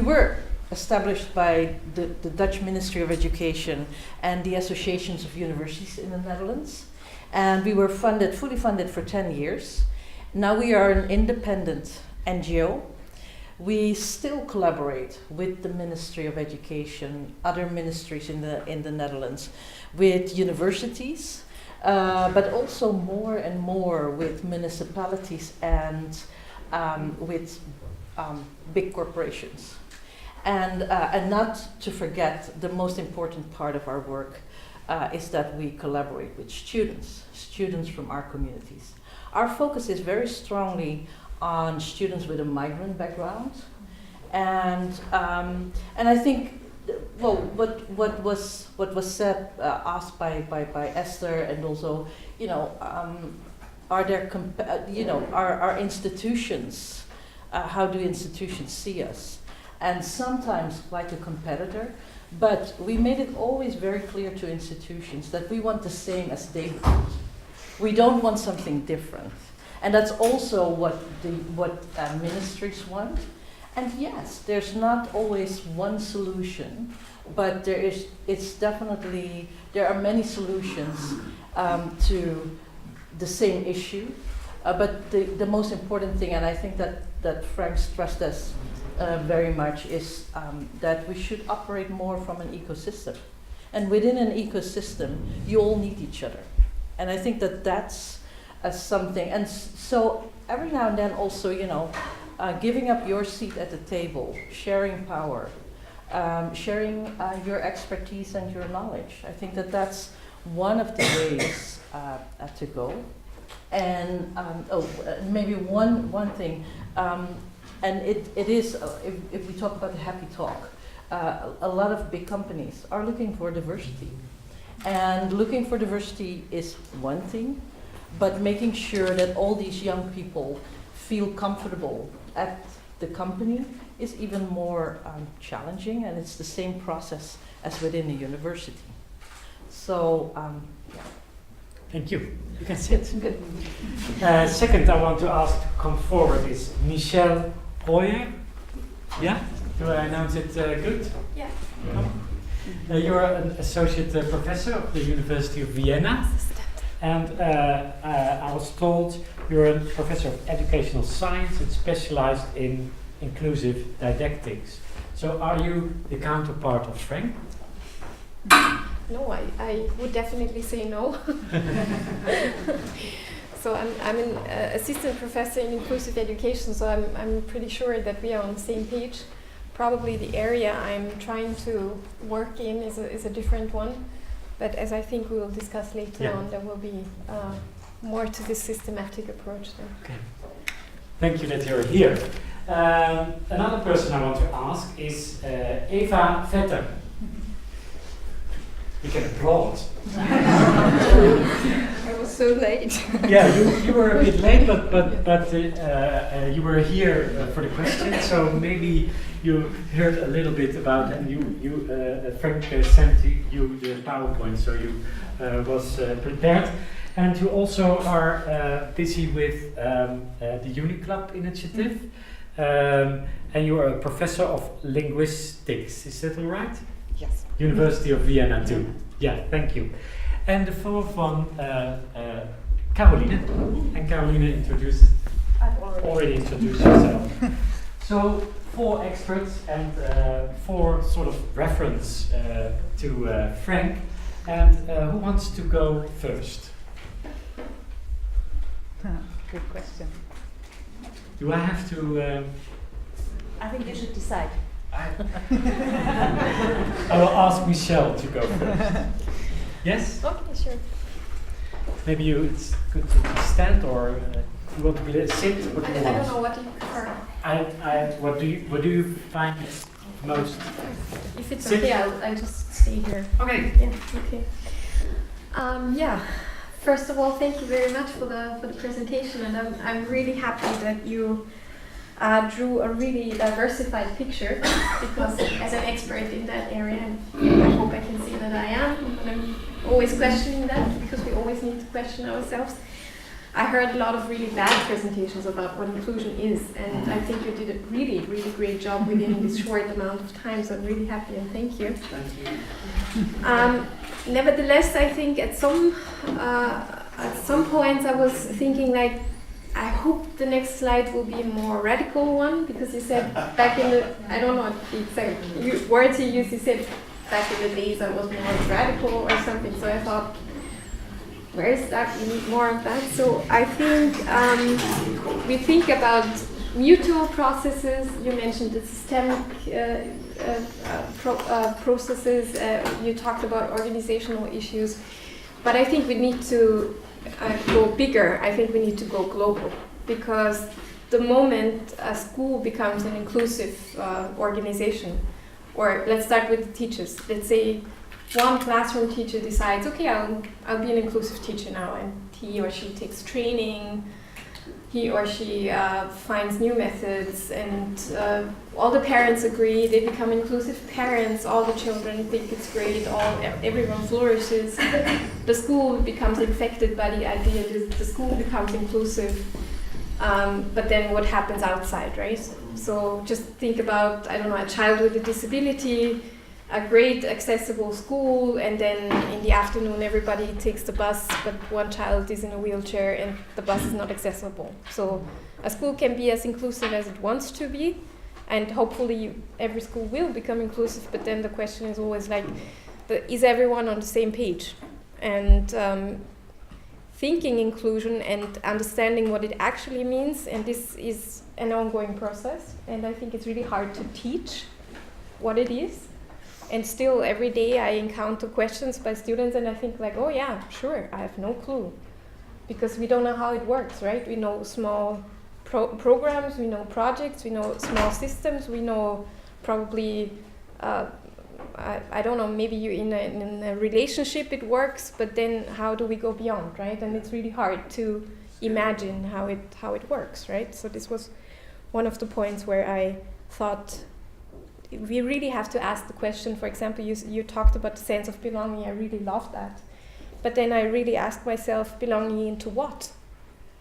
were established by the Dutch Ministry of Education and the associations of universities in the Netherlands. And we were fully funded for 10 years. Now we are an independent NGO. We still collaborate with the Ministry of Education, other ministries in the Netherlands, with universities, but also more and more with municipalities and with big corporations. And not to forget, the most important part of our work is that we collaborate with students from our communities. Our focus is very strongly on students with a migrant background, and I think, well, what was said, asked by Esther, and also, are there our institutions? How do institutions see us? And sometimes like a competitor, but we made it always very clear to institutions that we want the same as they want. We don't want something different. And that's also what ministries want. And yes, there's not always one solution, but there are many solutions to the same issue. But the most important thing, and I think that Frank stressed this very much, is that we should operate more from an ecosystem. And within an ecosystem, you all need each other. And I think that's something. And so every now and then also, giving up your seat at the table, sharing power, sharing your expertise and your knowledge. I think that's one of the ways to go. And maybe one thing, and it is, if we talk about the happy talk, a lot of big companies are looking for diversity. And looking for diversity is one thing, but making sure that all these young people feel comfortable at the company is even more challenging, and it's the same process as within a university. So, yeah. Thank you. You can sit. Good. Second, I want to ask to come forward is Michelle Breuer. Yeah? Do I announce it good? Yeah. You're an associate professor of the University of Vienna. And I was told you're a professor of educational science and specialized in inclusive didactics. So are you the counterpart of Frank? No, I would definitely say no. So I'm an assistant professor in inclusive education, so I'm pretty sure that we are on the same page. Probably the area I'm trying to work in is a different one, but as I think we will discuss later on, there will be more to this systematic approach then. Okay. Thank you that you're here. Another person I want to ask is Eva Vetter. You can applaud. I was so late. Yeah, you were a bit late, but you were here for the question, so maybe you heard a little bit about, and Frank sent you the PowerPoint, so you was prepared. And you also are busy with the UniClub initiative, and you are a professor of linguistics. Is that all right? Yes. University of Vienna too. Yeah, thank you. And the fourth one, Caroline. And Caroline introduced. I've already introduced yourself. So 4 experts and 4 sort of reference to Frank. And who wants to go first? Good question. Do I have to? I think you should decide. I will ask Michelle to go first. Yes? Okay, sure. Maybe it's good to stand, or you want to sit? What do you I want? don't know what you prefer. What do you find most? If it's Sit. okay, I'll just stay here. Okay. Yeah. Okay. Yeah. First of all, thank you very much for the presentation, and I'm really happy that you drew a really diversified picture, because as an expert in that area, and I hope I can say that I am, and I'm always questioning that, because we always need to question ourselves. I heard a lot of really bad presentations about what inclusion is, and I think you did a really, really great job within this short amount of time, so I'm really happy, and thank you. Thank you. Nevertheless, I think at some points I was thinking, like, I hope the next slide will be a more radical one, because you said back in the, I don't know the exact words you used, you said back in the days I was more radical or something, so I thought, where is that? We need more of that. So I think we think about mutual processes. You mentioned the systemic processes. You talked about organizational issues. But I think we need to go bigger. I think we need to go global. Because the moment a school becomes an inclusive organization, or let's start with the teachers. Let's say one classroom teacher decides, okay, I'll be an inclusive teacher now, and he or she takes training, he or she finds new methods, and all the parents agree, they become inclusive parents, all the children think it's great, everyone flourishes, the school becomes infected by the idea that the school becomes inclusive, but then what happens outside, right? So just think about, I don't know, a child with a disability, a great accessible school, and then in the afternoon everybody takes the bus, but one child is in a wheelchair and the bus is not accessible. So a school can be as inclusive as it wants to be, and hopefully every school will become inclusive, but then the question is always like, is everyone on the same page? And thinking inclusion and understanding what it actually means, and this is an ongoing process, and I think it's really hard to teach what it is. And still, every day I encounter questions by students, and I think like, oh yeah, sure, I have no clue. Because we don't know how it works, right? We know small programs, we know projects, we know small systems, we know probably, I don't know, maybe you in a relationship it works, but then how do we go beyond, right? And it's really hard to imagine how it works, right? So this was one of the points where I thought, we really have to ask the question. For example, you talked about the sense of belonging. I really love that. But then I really asked myself, belonging into what?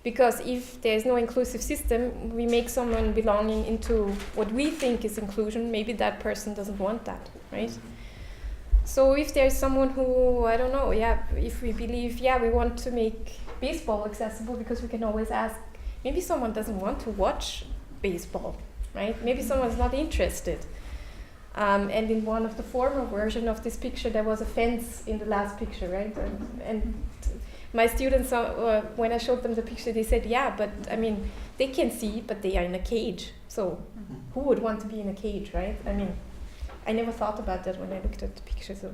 Because if there's no inclusive system, we make someone belonging into what we think is inclusion. Maybe that person doesn't want that, right? So if there's someone who, I don't know, if we believe, we want to make baseball accessible, because we can always ask, maybe someone doesn't want to watch baseball, right? Maybe someone's not interested. And in one of the former versions of this picture, there was a fence in the last picture, right? And my students, when I showed them the picture, they said, but I mean, they can see, but they are in a cage. So who would want to be in a cage, right? I mean, I never thought about that when I looked at the picture. So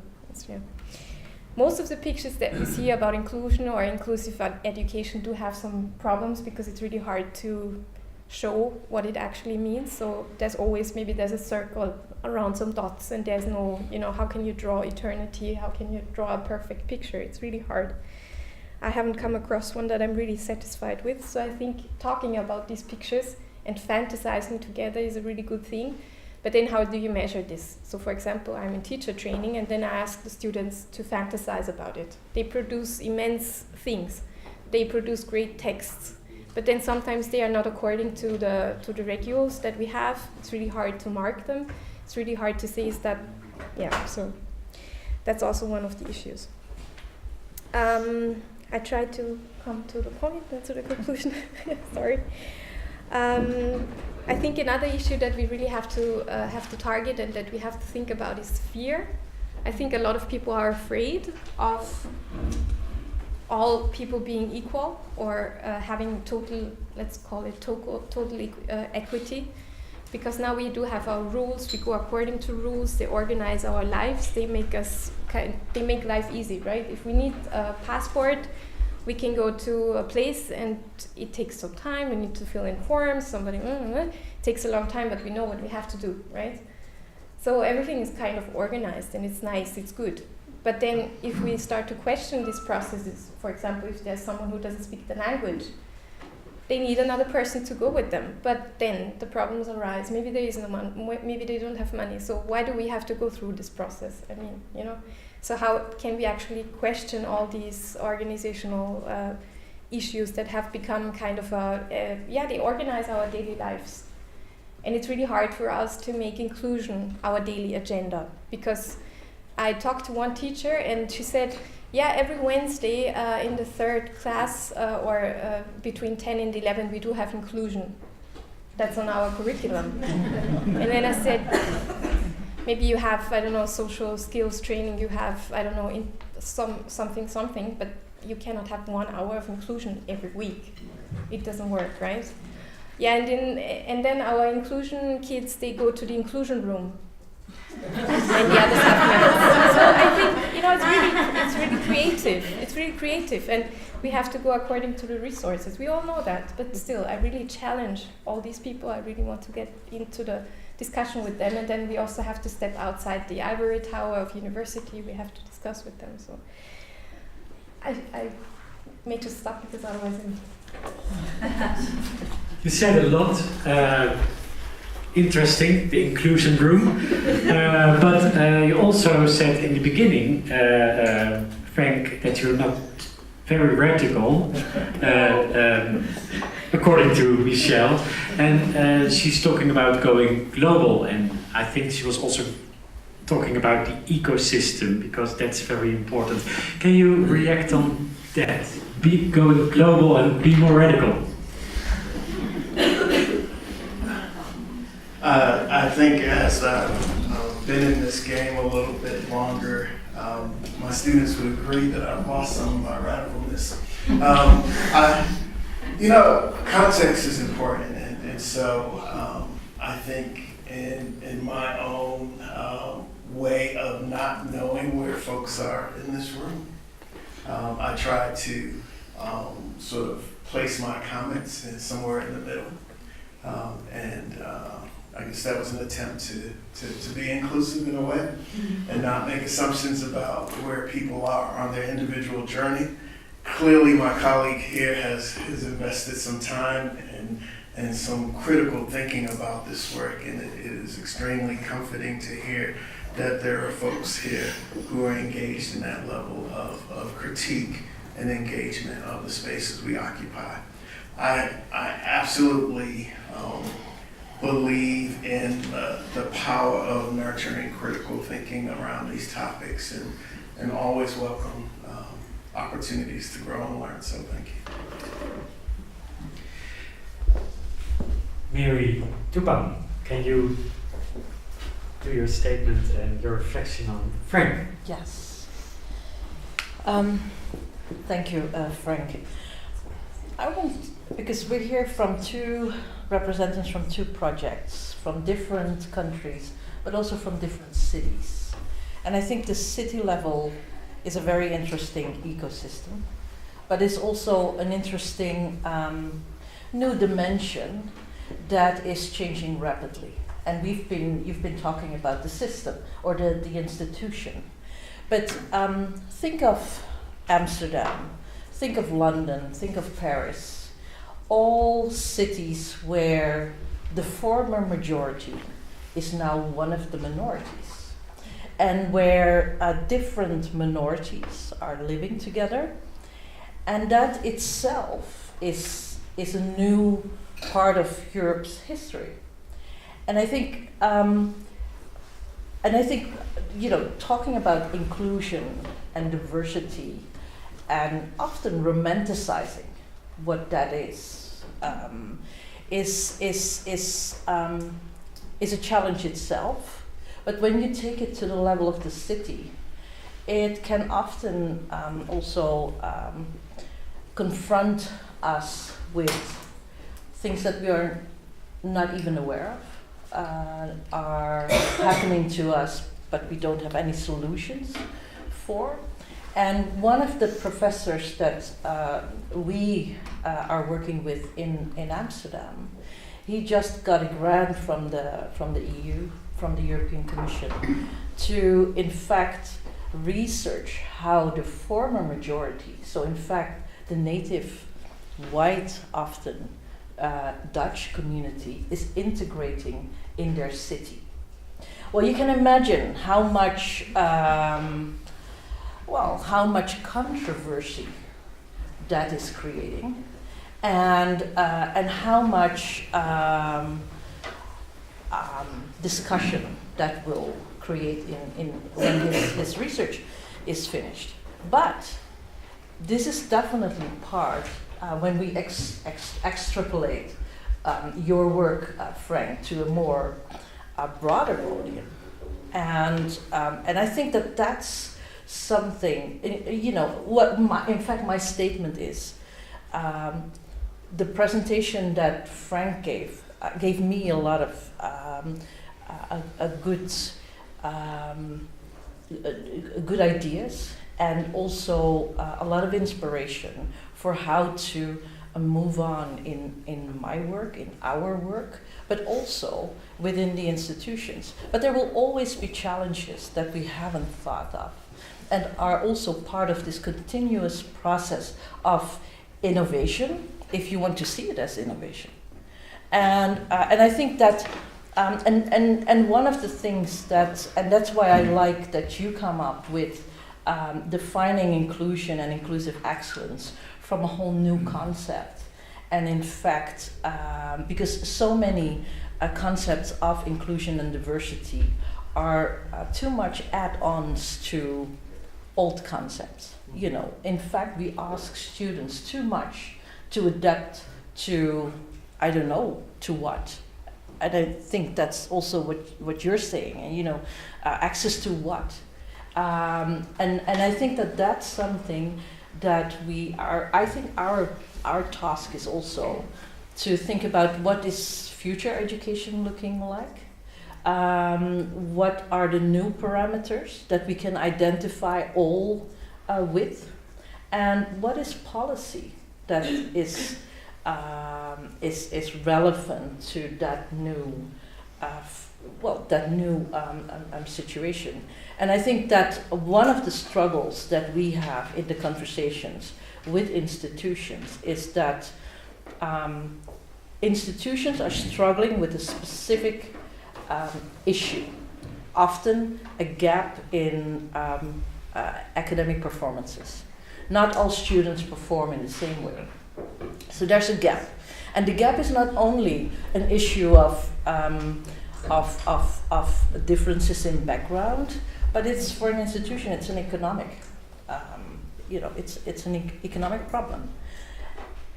most of the pictures that we see about inclusion or inclusive education do have some problems, because it's really hard to show what it actually means. So there's always, maybe there's a circle around some dots, and there's no, how can you draw eternity? How can you draw a perfect picture? It's really hard. I haven't come across one that I'm really satisfied with. So I think talking about these pictures and fantasizing together is a really good thing. But then how do you measure this? So for example, I'm in teacher training, and then I ask the students to fantasize about it. They produce immense things. they produce great texts. But then sometimes they are not according to the regulars that we have. It's really hard to mark them. It's really hard to say is that, yeah, so that's also one of the issues. I tried to come to the point, not to the conclusion. Sorry. I think another issue that we really have to target and that we have to think about is fear. I think a lot of people are afraid of all people being equal or having total, let's call it total equity. Because now we do have our rules, we go according to rules, they organize our lives, they make life easy, right? If we need a passport, we can go to a place and it takes some time, we need to fill in forms, it takes a long time, but we know what we have to do, right? So everything is kind of organized and it's nice, it's good. But then if we start to question these processes, for example, if there's someone who doesn't speak the language, they need another person to go with them. But then the problems arise. Maybe there is no money, maybe they don't have money. So why do we have to go through this process? I mean, you know. So how can we actually question all these organizational issues that have become kind of they organize our daily lives. And it's really hard for us to make inclusion our daily agenda. Because I talked to one teacher and she said, yeah, every Wednesday in the third class or between 10 and 11 we do have inclusion. That's on our curriculum. And then I said, maybe you have, I don't know, social skills training, you have, I don't know, something, but you cannot have 1 hour of inclusion every week. It doesn't work, right? Yeah, and then our inclusion kids, they go to the inclusion room. And the others have minutes. So I think, you know, it's really creative. It's really creative, and we have to go according to the resources. We all know that, but still, I really challenge all these people. I really want to get into the discussion with them, and then we also have to step outside the ivory tower of university. We have to discuss with them. So I may just stop because otherwise You said a lot. Interesting, the inclusion room. But you also said in the beginning, Frank, that you're not very radical, according to Michelle. And she's talking about going global. And I think she was also talking about the ecosystem, because that's very important. Can you react on that? Be going global and be more radical. I think as I've been in this game a little bit longer, my students would agree that I've lost some of my radicalness. Context is important, and so I think in my own way of not knowing where folks are in this room, I try to sort of place my comments somewhere in the middle. I guess that was an attempt to be inclusive in a way and not make assumptions about where people are on their individual journey. Clearly, my colleague here has invested some time and some critical thinking about this work, and it is extremely comforting to hear that there are folks here who are engaged in that level of critique and engagement of the spaces we occupy. I absolutely believe in the power of nurturing critical thinking around these topics, and always welcome opportunities to grow and learn, so thank you. Mary Tupan, can you do your statement and your reflection on Frank? Yes. Thank you, Frank. Because we're here from two representatives from two projects, from different countries, but also from different cities. And I think the city level is a very interesting ecosystem, but it's also an interesting new dimension that is changing rapidly. And you've been talking about the system or the institution. But think of Amsterdam, think of London, think of Paris, all cities where the former majority is now one of the minorities, and where different minorities are living together And that itself is a new part of Europe's history. And I think, you know, talking about inclusion and diversity, and often romanticizing what that is a challenge itself. But when you take it to the level of the city, it can often also confront us with things that we are not even aware of, are happening to us, but we don't have any solutions for. And one of the professors that we are working with in Amsterdam, he just got a grant from the EU, from the European Commission, to in fact research how the former majority, so in fact the native white, often Dutch community, is integrating in their city. Well, you can imagine how much controversy that is creating, and how much discussion that will create in when his research is finished. But this is definitely part, when we extrapolate your work, Frank, to a more broader audience. And I think that that's something, you know, in fact my statement is, the presentation that Frank gave me a lot of good ideas, and also a lot of inspiration for how to move on in my work, in our work, but also within the institutions. But there will always be challenges that we haven't thought of, and are also part of this continuous process of innovation, if you want to see it as innovation. And I think that, and one of the things and that's why I like that you come up with defining inclusion and inclusive excellence from a whole new concept. And in fact, because so many concepts of inclusion and diversity are too much add-ons to old concepts. You know, in fact, we ask students too much to adapt to, I don't know, to what. And I think that's also what you're saying, and you know, access to what. And I think that that's something that we are, I think our task is also to think about what is future education looking like, what are the new parameters that we can identify all with, and what is policy that is relevant to that new situation. And I think that one of the struggles that we have in the conversations with institutions is that institutions are struggling with a specific issue, often a gap in academic performances. Not all students perform in the same way. So there's a gap. And the gap is not only an issue of differences in background, but it's, for an institution, it's an economic, it's an economic problem.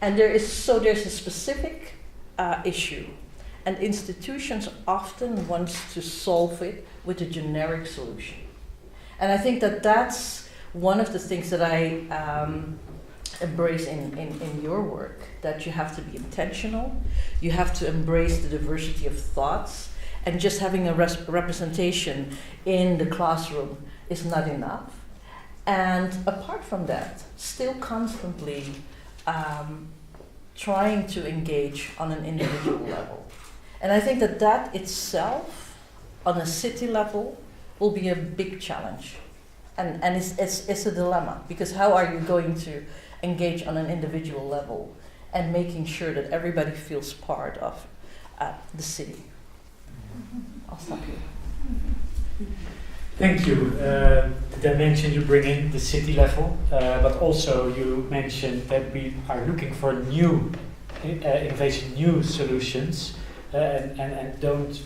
And there's a specific issue, and institutions often want to solve it with a generic solution. And I think that that's one of the things that I embrace in your work, that you have to be intentional, you have to embrace the diversity of thoughts, and just having a representation in the classroom is not enough. And apart from that, still constantly trying to engage on an individual level. And I think that that itself, on a city level, will be a big challenge. And it's a dilemma, because how are you going to engage on an individual level and making sure that everybody feels part of the city? I'll stop here. Thank you. The dimension you bring in, the city level, but also you mentioned that we are looking for new innovation, new solutions, and don't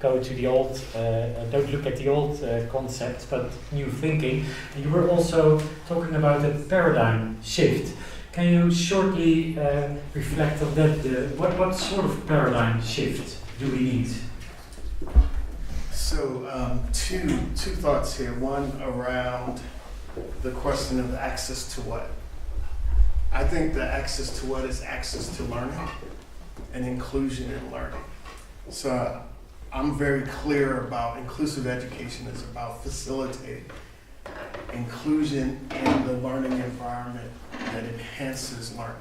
go to the old, don't look at the old concepts, but new thinking. And you were also talking about a paradigm shift. Can you shortly reflect on that? What sort of paradigm shift do we need? So two thoughts here. One around the question of access to what. I think the access to what is access to learning and inclusion in learning. So I'm very clear about inclusive education is about facilitating inclusion in the learning environment that enhances learning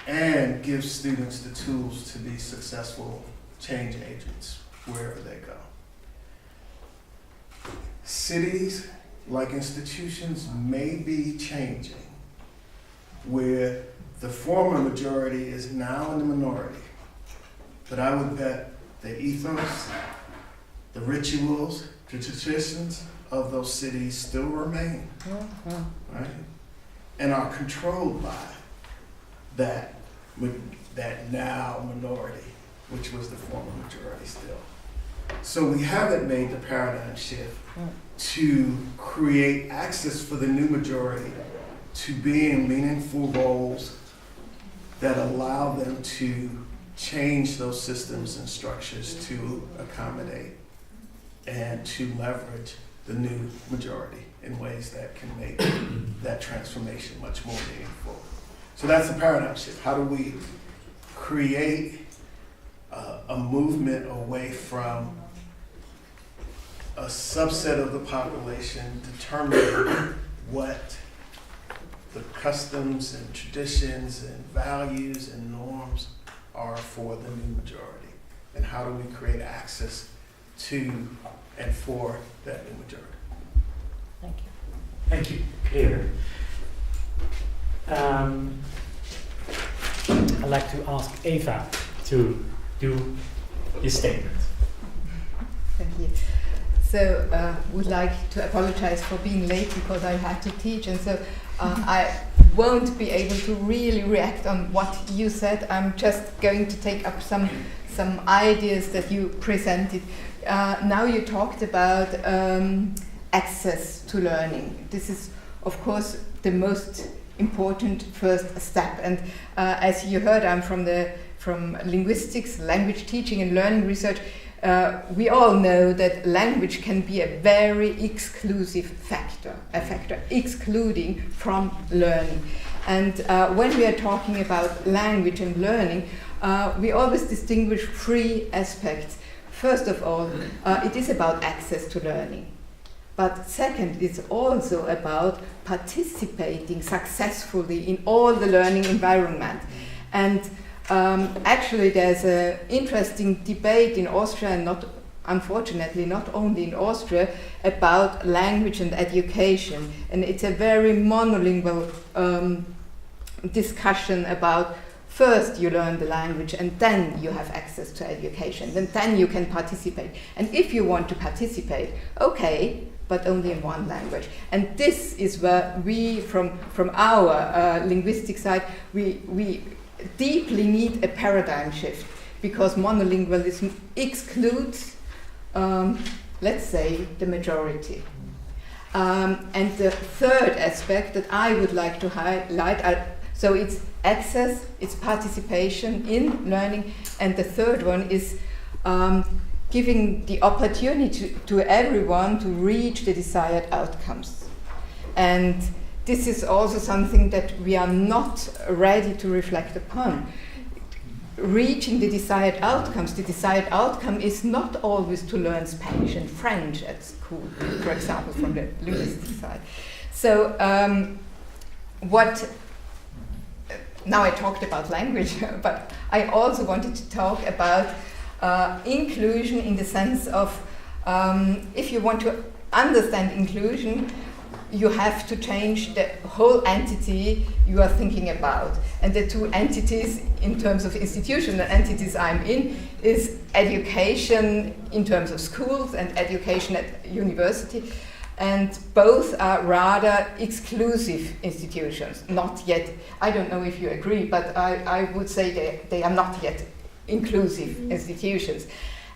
and gives students the tools to be successful change agents wherever they go. Cities, like institutions, may be changing where the former majority is now in the minority. But I would bet the ethos, the rituals, the traditions of those cities still remain, right? And are controlled by that now minority, which was the former majority still. So we haven't made the paradigm shift to create access for the new majority to be in meaningful roles that allow them to change those systems and structures to accommodate and to leverage the new majority in ways that can make that transformation much more meaningful. So that's the paradigm shift. How do we create a movement away from a subset of the population determining what the customs and traditions and values and norms are for the new majority? And how do we create access to and for that new majority? Thank you. Thank you. Clear. I'd like to ask Eva to do this statement. Thank you. So would like to apologize for being late because I had to teach, and so I won't be able to really react on what you said. I'm just going to take up some ideas that you presented. Now you talked about access to learning. This is, of course, the most important first step. And as you heard, I'm from linguistics, language teaching and learning research. We all know that language can be a very exclusive factor, a factor excluding from learning. And when we are talking about language and learning, we always distinguish three aspects. First of all, it is about access to learning. But second, it's also about participating successfully in all the learning environment. And actually, there's an interesting debate in Austria, and unfortunately not only in Austria, about language and education. And it's a very monolingual discussion about first you learn the language and then you have access to education, and then you can participate. And if you want to participate, okay, but only in one language. And this is where we, from our linguistic side, we deeply need a paradigm shift, because monolingualism excludes, let's say, the majority. And the third aspect that I would like to highlight, so it's access, it's participation in learning, and the third one is giving the opportunity to everyone to reach the desired outcomes. And this is also something that we are not ready to reflect upon. Reaching the desired outcomes, the desired outcome is not always to learn Spanish and French at school, for example, from the linguistic side. So now I talked about language, but I also wanted to talk about inclusion in the sense of, if you want to understand inclusion, you have to change the whole entity you are thinking about. And the two entities in terms of institutional entities I'm in is education in terms of schools and education at university. And both are rather exclusive institutions, not yet, I don't know if you agree, but I would say they are not yet inclusive institutions.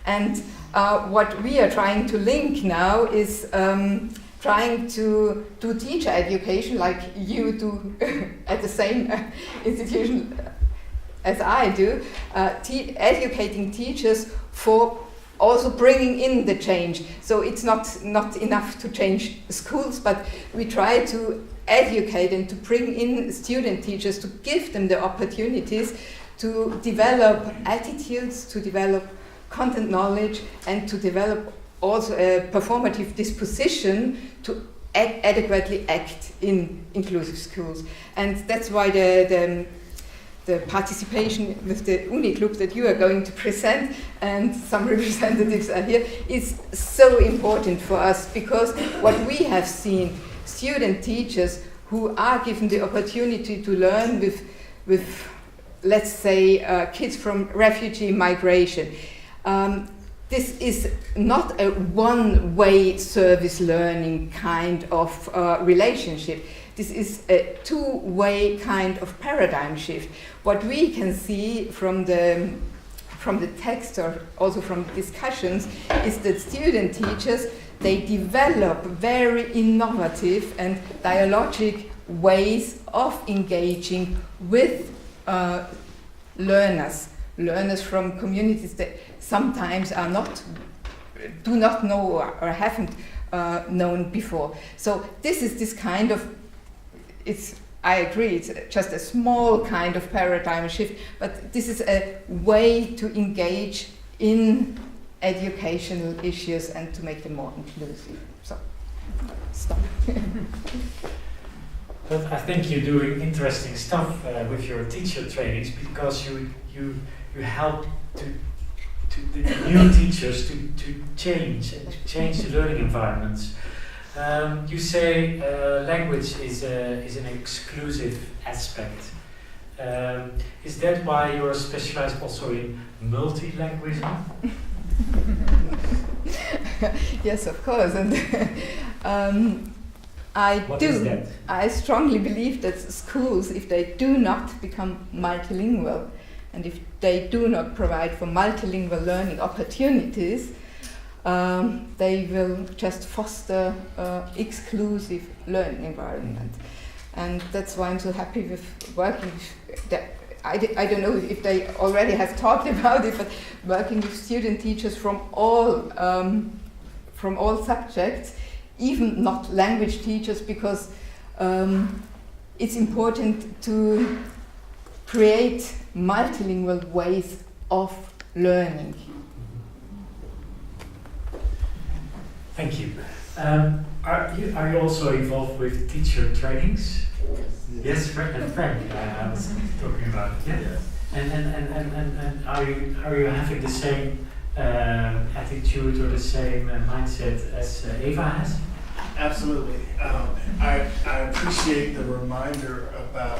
And what we are trying to link now is trying to do teacher education like you do at the same institution as I do, educating teachers for also bringing in the change. So it's not enough to change schools, but we try to educate and to bring in student teachers, to give them the opportunities to develop attitudes, to develop content knowledge, and to develop also a performative disposition to adequately act in inclusive schools. And that's why the participation with the Uni Club that you are going to present, and some representatives are here, is so important for us, because what we have seen, student teachers who are given the opportunity to learn with let's say, kids from refugee migration. This is not a one-way service learning kind of relationship. This is a two-way kind of paradigm shift. What we can see from the text, or also from discussions, is that student teachers, they develop very innovative and dialogic ways of engaging with learners from communities that sometimes do not know or haven't known before. So this is this kind of, I agree, it's just a small kind of paradigm shift, but this is a way to engage in educational issues and to make them more inclusive. So, stop. But I think you're doing interesting stuff with your teacher trainings, because you help to the new teachers to change the learning environments. You say language is an exclusive aspect. Is that why you're specialized also in multilingualism? Yes, of course. And I strongly believe that schools, if they do not become multilingual, and if they do not provide for multilingual learning opportunities, they will just foster exclusive learning environment. And that's why I'm so happy with working with that. I don't know if they already have talked about it, but working with student teachers from all subjects, even not language teachers, because it's important to create multilingual ways of learning. Thank you. Are you also involved with teacher trainings? Yes, Frank. I was talking about. Yeah. Yes. And are you having the same attitude or the same mindset as Eva has? Absolutely. I appreciate the reminder about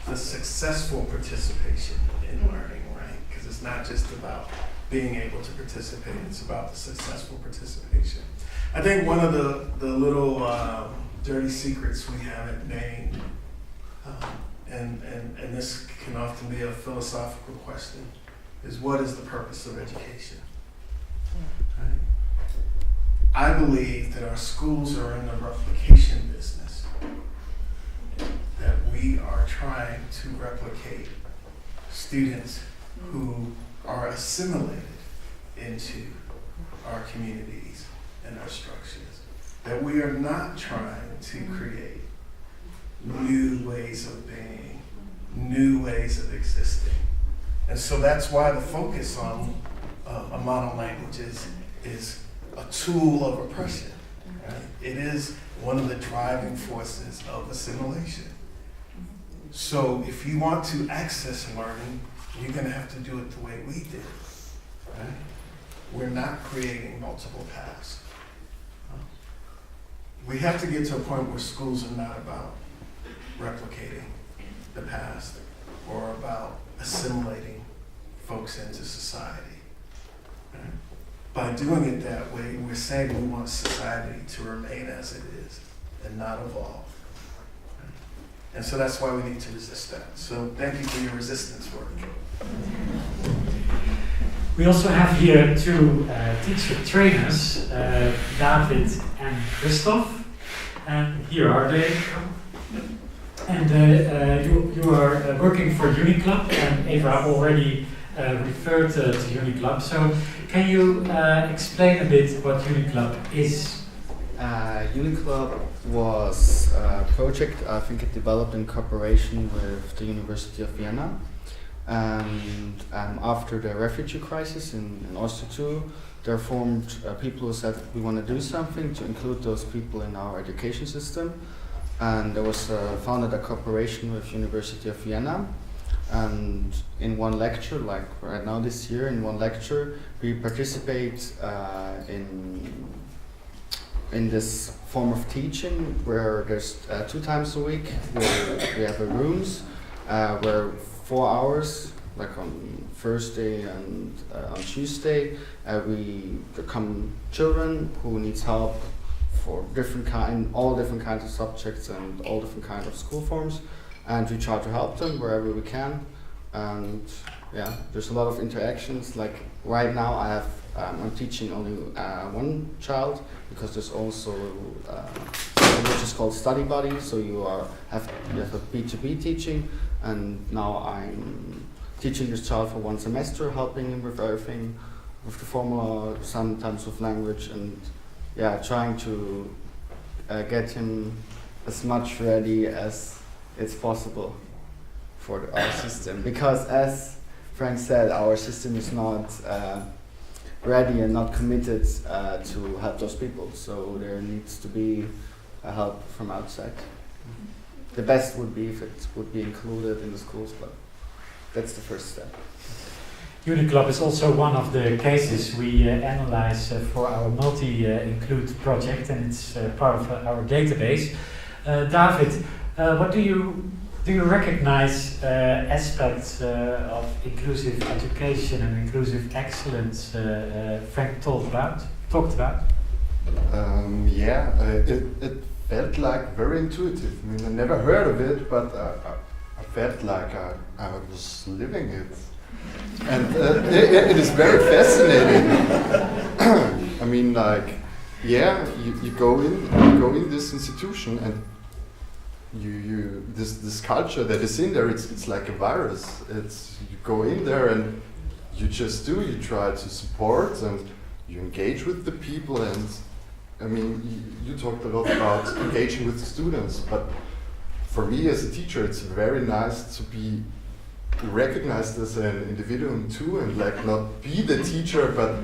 the successful participation in learning, right? Because it's not just about being able to participate, it's about the successful participation. I think one of the little dirty secrets we haven't named, and this can often be a philosophical question, is what is the purpose of education? Right? I believe that our schools are in the replication business, that we are trying to replicate students who are assimilated into our communities and our structures, that we are not trying to create new ways of being, new ways of existing. And so that's why the focus on a model language is a tool of oppression. Right? It is one of the driving forces of assimilation. So if you want to access learning, you're going to have to do it the way we did. Right? We're not creating multiple paths. we have to get to a point where schools are not about replicating the past or about assimilating folks into society. Right? By doing it that way, we're saying we want society to remain as it is and not evolve. Right? And so that's why we need to resist that. So thank you for your resistance work. We also have here two teacher trainers, David and Christoph, and here are they. And you are working for UNICLUB, and Eva already referred to UNICLUB. So can you explain a bit what UNICLUB is? UNICLUB was a project I think it developed in cooperation with the University of Vienna. And after the refugee crisis in Austria too, there formed people who said we want to do something to include those people in our education system. And there was founded a cooperation with University of Vienna. And in one lecture, like right now this year, in one lecture, we participate in this form of teaching where there's 2 times a week where we have rooms where 4 hours, like on Thursday and on Tuesday, there come children who needs help for all different kinds of subjects and all different kinds of school forms, and we try to help them wherever we can. And yeah, there's a lot of interactions. Like right now, I'm teaching only one child because there's also which is called study buddy. So you have a B2B teaching, and now I'm teaching this child for 1 semester, helping him with everything, with the formula, sometimes with language, and yeah, trying to get him as much ready as it's possible for our system. Because as Frank said, our system is not ready and not committed to help those people. So there needs to be help from outside. The best would be if it would be included in the schools, but that's the first step. UNICLUB is also one of the cases we analyze for our multi-include project, and it's part of our database. David, what do you recognize aspects of inclusive education and inclusive excellence Frank talked about? It felt like very intuitive. I mean, I never heard of it, but I felt like I was living it. And it is very fascinating. I mean, like, yeah, you go in this institution, and this culture that is in there, it's like a virus. You go in there and you try to support and you engage with the people. And I mean, you talked a lot about engaging with the students, but for me as a teacher, it's very nice to be recognized as an individual too, and like not be the teacher, but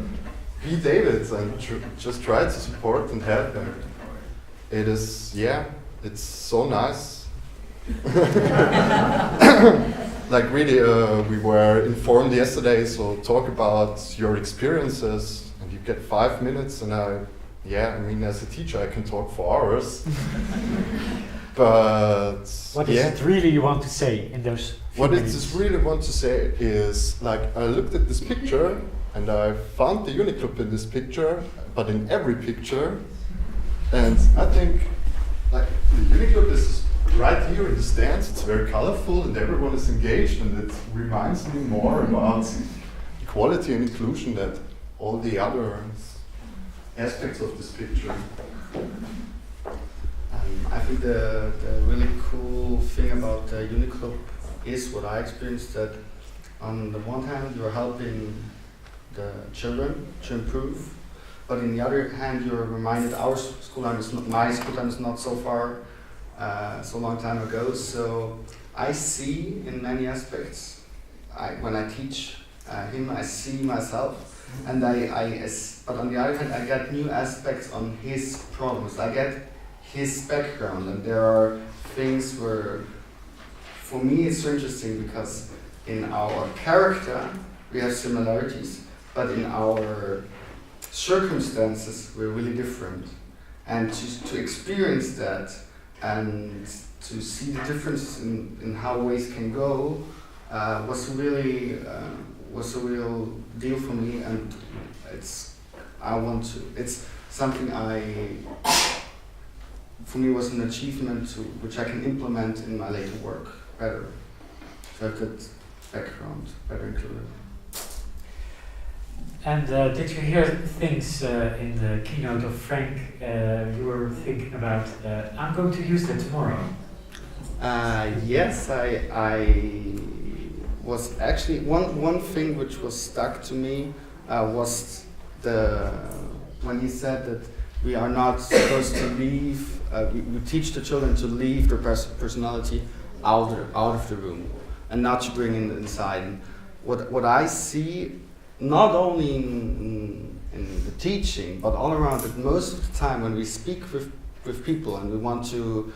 be David and just try to support and help them. It is, it's so nice. Like really, we were informed yesterday, so talk about your experiences, and you get 5 minutes, and I mean, as a teacher, I can talk for hours. But what is it really you want to say in those few minutes? What I just really want to say is, like, I looked at this picture and I found the UNICLUB in this picture, but in every picture, and I think, like, the UNICLUB is right here in the stands. It's very colorful and everyone is engaged, and it reminds me more about equality and inclusion than all the other aspects of this picture. I think the really cool thing about the UNICLUB is what I experienced, that on the one hand you're helping the children to improve, but on the other hand you're reminded my school time is not so far, so long time ago. So I see in many aspects, when I teach him, I see myself, and but on the other hand I get new aspects on his problems. I get his background, and there are things where, for me, it's so interesting because in our character we have similarities, but in our circumstances we're really different. and to experience that and to see the difference in how ways can go was a real deal for me, and it's something for me was an achievement which I can implement in my later work better. So have that background better included. And did you hear things in the keynote of Frank you were thinking about, I'm going to use that tomorrow? Yes, I was actually, one thing which was stuck to me was when he said that we are not supposed to leave, we teach the children to leave their personality out of the room and not to bring it inside. And what I see, not only in the teaching, but all around it, most of the time when we speak with people and we want to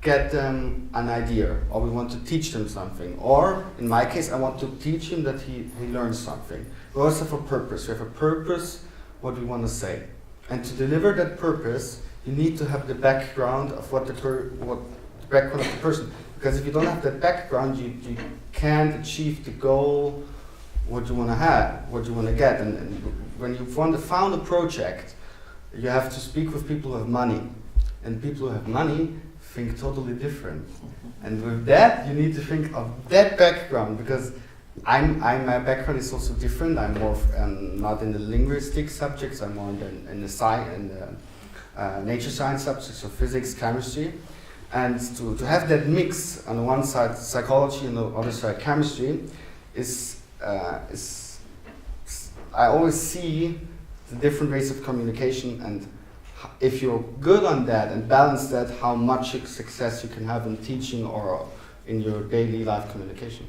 get them an idea, or we want to teach them something, or in my case I want to teach him that he learns something. We also have a purpose. We have a purpose what we want to say, and to deliver that purpose you need to have the background of what the background of the person, because if you don't have that background you can't achieve the goal what you want to have, what you want to get. And when you found a project, you have to speak with people who have money, and people who have money think totally different. And with that, you need to think of that background, because my background is also different. I'm more not in the linguistic subjects. I'm more in the nature science subjects, so physics, chemistry. And to have that mix on the one side psychology and the other side chemistry is I always see the different ways of communication, and if you're good on that and balance that, how much success you can have in teaching or in your daily life communication.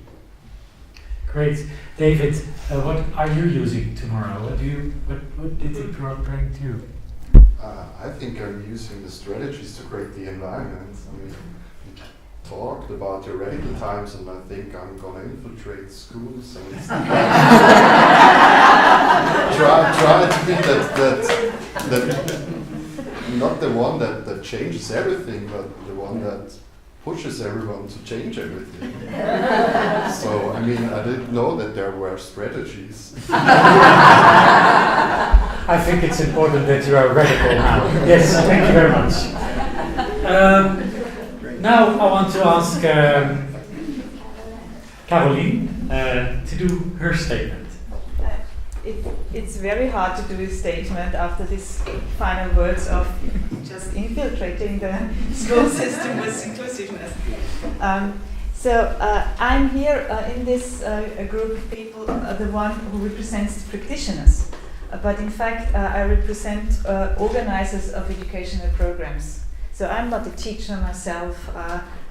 Great. David, what are you using tomorrow? What did it bring to you? I think I'm using the strategies to create the environment. I mean, we talked about the radical times, and I think I'm going to infiltrate schools and try to be that not the one that changes everything, but the one that pushes everyone to change everything. So, I mean, I didn't know that there were strategies. I think it's important that you are radical now. Yes, thank you very much. Now I want to ask Caroline to do her statement. It's very hard to do a statement after these final words of just infiltrating the school system with inclusiveness. So I'm here in this group of people, the one who represents the practitioners. But in fact, I represent organizers of educational programs. So I'm not a teacher myself,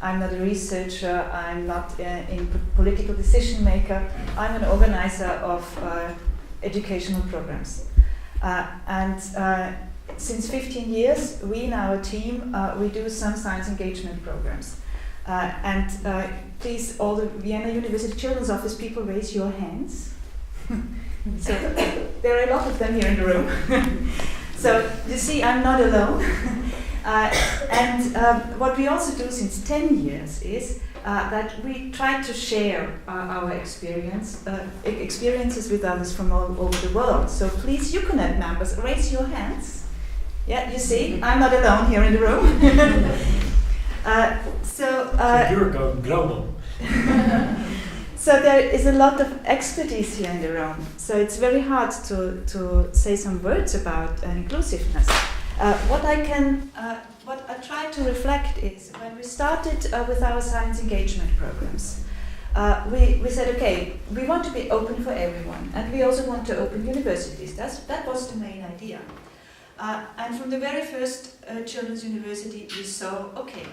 I'm not a researcher, I'm not a political decision maker. I'm an organizer of educational programs. And since 15 years, we in our team, we do some science engagement programs. And please, all the Vienna University Children's Office people, raise your hands. So there are a lot of them here in the room. So you see, I'm not alone. And what we also do since 10 years is that we try to share our experiences with others from all over the world. So please, EUCU.NET members, raise your hands. Yeah, you see, I'm not alone here in the room. So you're going global. So there is a lot of expertise here in the room. So it's very hard to say some words about inclusiveness. What I try to reflect is when we started with our science engagement programs, we said, okay, we want to be open for everyone, and we also want to open universities. That was the main idea. And from the very first children's university, we saw, okay,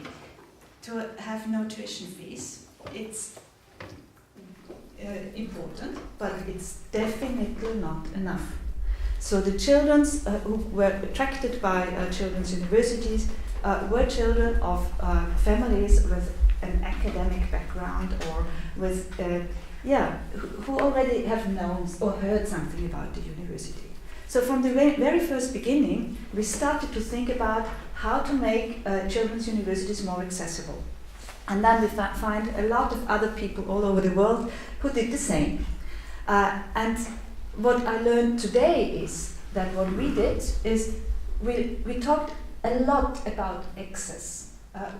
to have no tuition fees, it's important, but it's definitely not enough. So the children who were attracted by children's universities were children of families with an academic background, or with, who already have known or heard something about the university. So from the very first beginning, we started to think about how to make children's universities more accessible. And then we find a lot of other people all over the world who did the same. And what I learned today is that what we did is we talked a lot about access.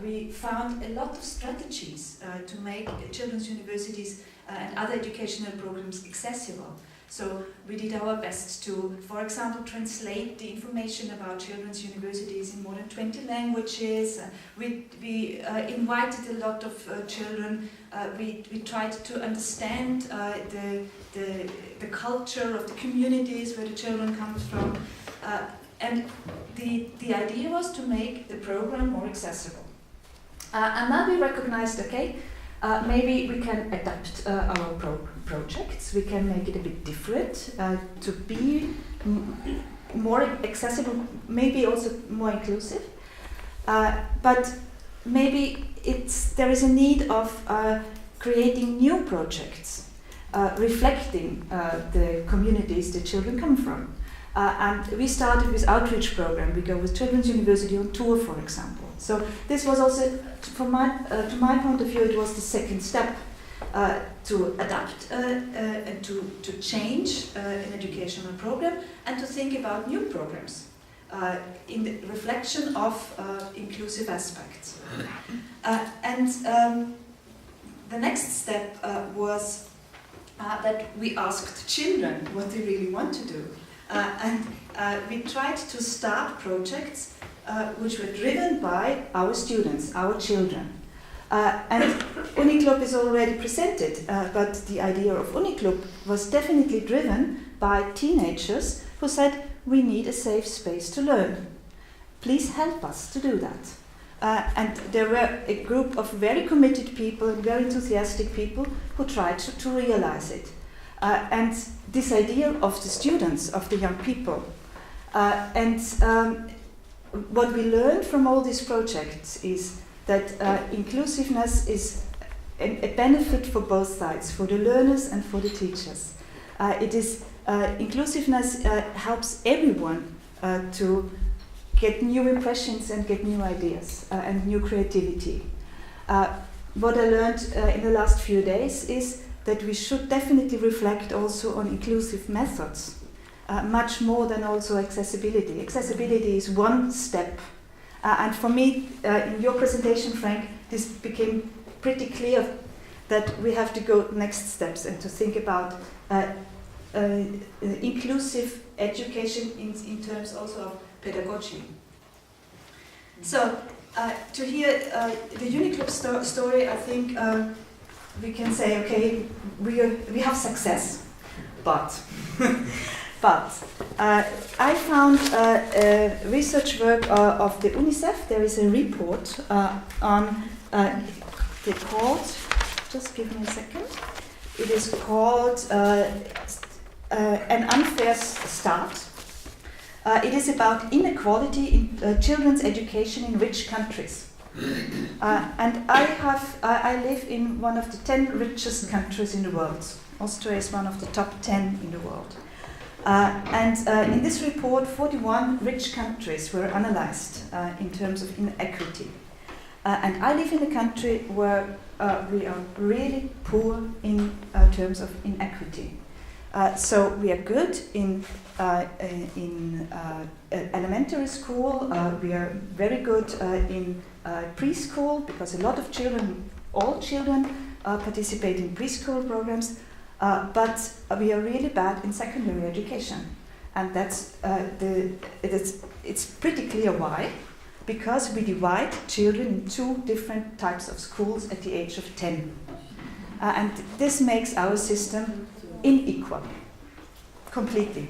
We found a lot of strategies to make children's universities and other educational programs accessible. So we did our best to, for example, translate the information about children's universities in more than 20 languages. We invited a lot of children. We tried to understand the culture of the communities where the children come from. And the idea was to make the program more accessible. And then we recognized, okay, maybe we can adapt our projects. We can make it a bit different to be more accessible, maybe also more inclusive. But maybe there is a need of creating new projects reflecting the communities the children come from. And we started with outreach program. We go with Children's University on tour, for example. So this was also, to my point of view, it was the second step to adapt and to change an educational program and to think about new programs in the reflection of inclusive aspects. And the next step was that we asked children what they really want to do. And we tried to start projects which were driven by our students, our children. And UNICLUB is already presented, but the idea of UNICLUB was definitely driven by teenagers who said, we need a safe space to learn. Please help us to do that. And there were a group of very committed people and very enthusiastic people who tried to realize it. And this idea of the students, of the young people. What we learned from all these projects is that inclusiveness is a benefit for both sides, for the learners and for the teachers. Inclusiveness helps everyone to get new impressions and get new ideas and new creativity. What I learned in the last few days is that we should definitely reflect also on inclusive methods, much more than also accessibility. Accessibility is one step. And for me, in your presentation, Frank, this became pretty clear that we have to go next steps and to think about inclusive education in terms also of pedagogy. So, to hear the UNICLUB story, I think we can say, okay, we have success, but I found research work of the UNICEF. There is a report on the called. Just give me a second. It is called An Unfair Start. It is about inequality in children's education in rich countries. And I live in one of the 10 richest countries in the world. Austria is one of the top 10 in the world. In this report, 41 rich countries were analyzed in terms of inequity. And I live in a country where we are really poor in terms of inequity. So we are good in elementary school. We are very good in preschool, because a lot of children, all children, participate in preschool programs. But we are really bad in secondary education, and it's pretty clear why. Because we divide children in two different types of schools at the age of 10. And this makes our system unequal, completely.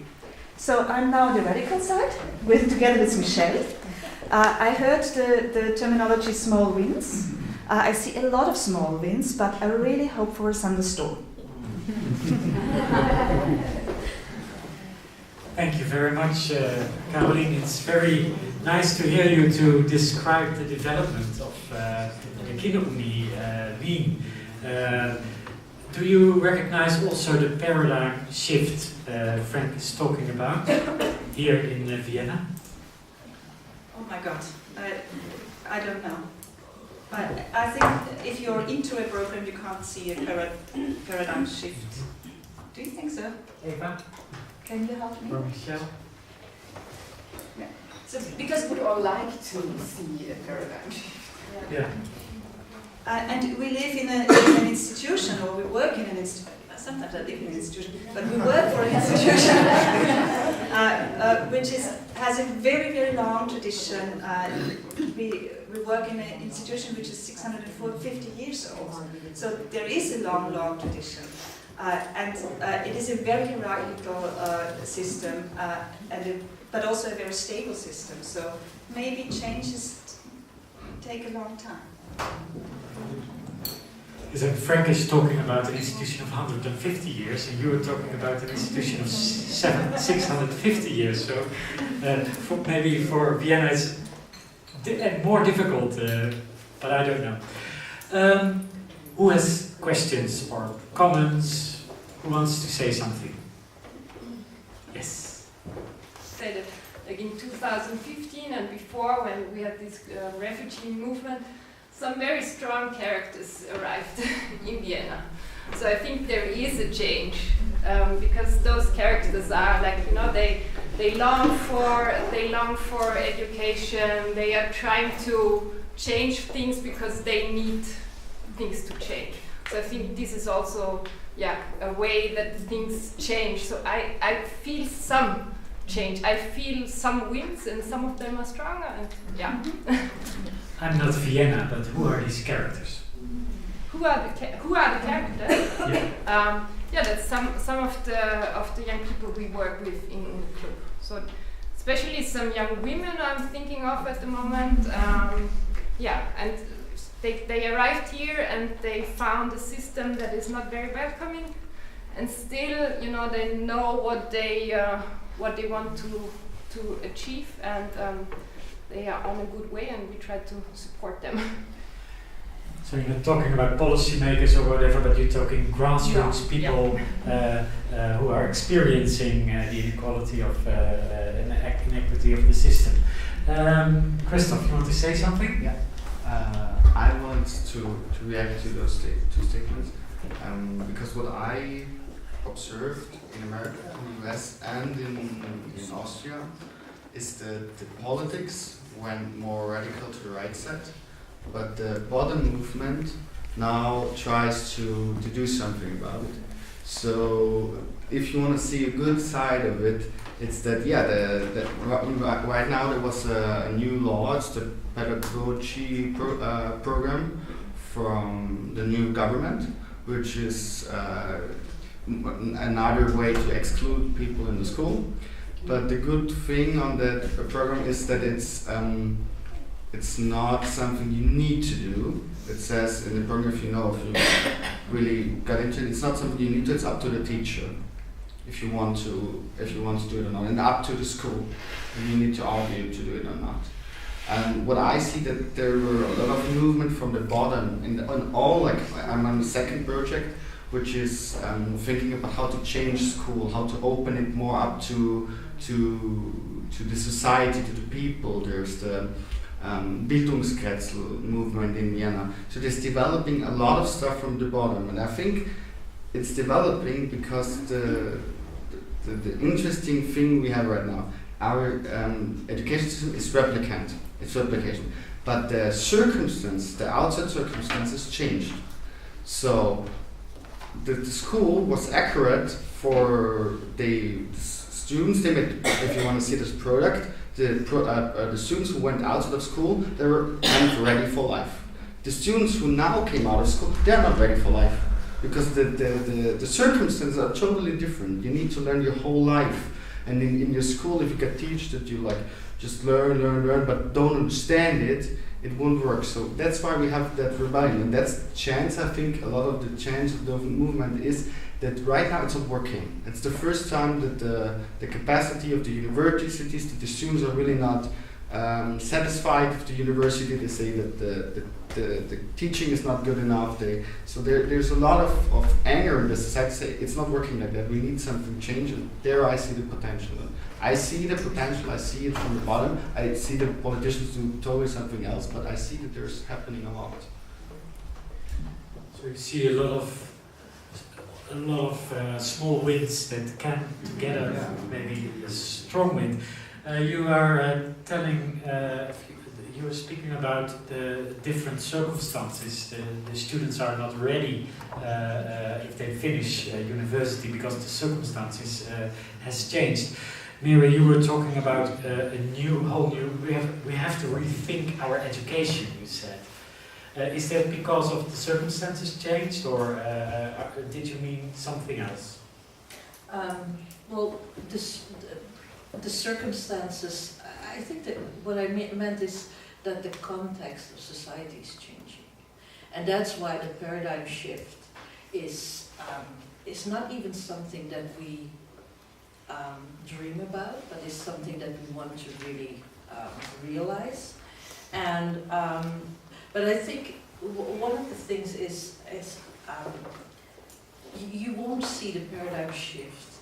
So I'm now on the radical side, together with Michelle. I heard the terminology small wins. I see a lot of small wins, but I really hope for a thunderstorm. Thank you very much, Caroline. It's very nice to hear you to describe the development of the Kinderuni Wien. Do you recognize also the paradigm shift Frank is talking about here in Vienna? Oh my God, I don't know. But I think if you're into a program, you can't see a paradigm shift. Do you think so? Eva? Can you help me? Or Michelle? Yeah. So, Because we would all like to see a paradigm shift. Yeah. And we live in an institution, or we work in an institution. Sometimes I live in an institution, but we work for an institution which has a very, very long tradition. We work in an institution which is 650 years old. So there is a long, long tradition. And it is a very hierarchical system, but also a very stable system. So maybe changes take a long time. So Frank is talking about an institution of 150 years, and you are talking about an institution of 650 years. So maybe for Vienna it's more difficult, but I don't know. Who has questions or comments? Who wants to say something? Yes. Say that like in 2015 and before, when we had this refugee movement, some very strong characters arrived in Vienna. So I think there is a change because those characters are like, you know, they long for education. They are trying to change things because they need things to change. So I think this is also a way that things change. So I feel some change. I feel some wins, and some of them are stronger. And I'm not Vienna, but who are these characters? Who are the characters? That's some of the young people we work with in the club. So especially some young women I'm thinking of at the moment. And they arrived here and they found a system that is not very welcoming, and still, you know, they know what they want to achieve, and they are on a good way, and we try to support them. So you're not talking about policymakers or whatever, but you're talking grassroots people who are experiencing the inequality of inequity of the system. Christoph, you want to say something? Yeah. I want to react to those two statements because what I observed in America, in the US, and in Austria is the politics went more radical to the right side, but the bottom movement now tries to do something about it. So if you want to see a good side of it, it's that right now there was a new law, it's the pedagogy program from the new government, which is another way to exclude people in the school. But the good thing on that program is that it's not something you need to do. It says in the program, if you really got into it, it's not something you need to. It's up to the teacher if you want to do it or not, and up to the school. You need to argue to do it or not. And what I see that there were a lot of movement from the bottom on all, like I'm on the second project, which is thinking about how to change school, how to open it more up to the society, to the people. There's the Bildungskretzel movement in Vienna. So there's developing a lot of stuff from the bottom, and I think it's developing because the interesting thing we have right now, our education system is replicant. It's replication, but the circumstance, the outside circumstances changed. So the school was accurate for the students. They made, if you want to see this product, the students who went outside of school, they were kind of ready for life. The students who now came out of school, they're not ready for life because the circumstances are totally different. You need to learn your whole life, and in your school, if you get taught that you like just learn, but don't understand it, it won't work. So that's why we have that rebellion, and that's the chance. I think a lot of the chance of the movement is that right now it's not working. It's the first time that the capacity of the universities, that the students are really not satisfied with the university. They say that the teaching is not good enough. So there's a lot of anger in the society. Say it's not working like that. We need something change. And there I see the potential. I see the potential. I see it from the bottom. I see the politicians do totally something else, but I see that there's happening a lot. So you see a lot of small wins that come together, maybe a strong win. You are telling, you were speaking about the different circumstances. The students are not ready if they finish university because the circumstances has changed. Miri, you were talking about a whole new. We have to rethink our education. You said. Is that because of the circumstances changed, or did you mean something else? Well, the circumstances, I think that what I meant is that the context of society is changing. And that's why the paradigm shift is not even something that we dream about, but is something that we want to really realize. And but I think one of the things is you won't see the paradigm shift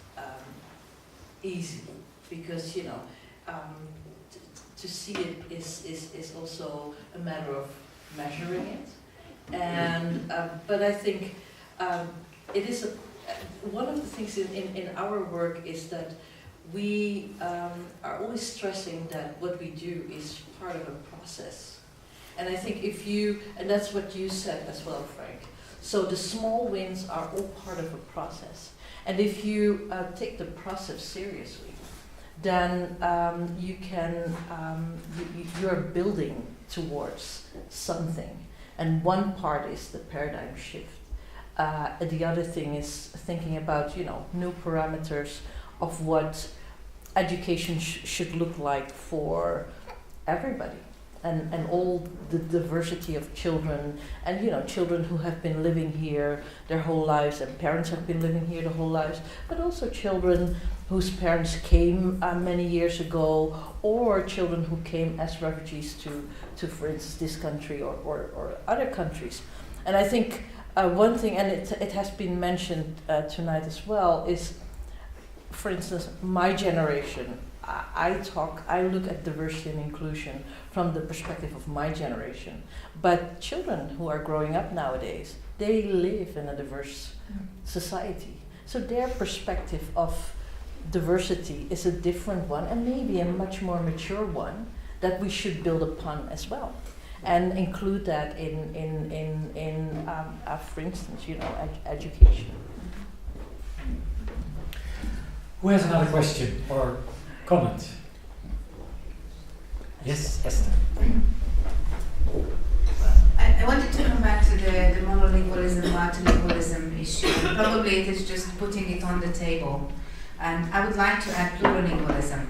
easily, because to see it is also a matter of measuring it. And but I think it is one of the things in our work is that we are always stressing that what we do is part of a process. And I think and that's what you said as well, Frank. So the small wins are all part of a process. And if you take the process seriously, then you're building towards something. And one part is the paradigm shift. The other thing is thinking about, new parameters of what education should look like for everybody. And all the diversity of children, and children who have been living here their whole lives, and parents have been living here their whole lives, but also children whose parents came many years ago, or children who came as refugees to for instance, this country or other countries. And I think one thing, and it has been mentioned tonight as well, is, for instance, my generation. I look at diversity and inclusion from the perspective of my generation. But children who are growing up nowadays, they live in a diverse society. So their perspective of diversity is a different one, and maybe a much more mature one that we should build upon as well, and include that in for instance, education. Who has another question or comment? Yes, Esther. I wanted to come back to the monolingualism, multilingualism issue. Probably it is just putting it on the table. And I would like to add plurilingualism,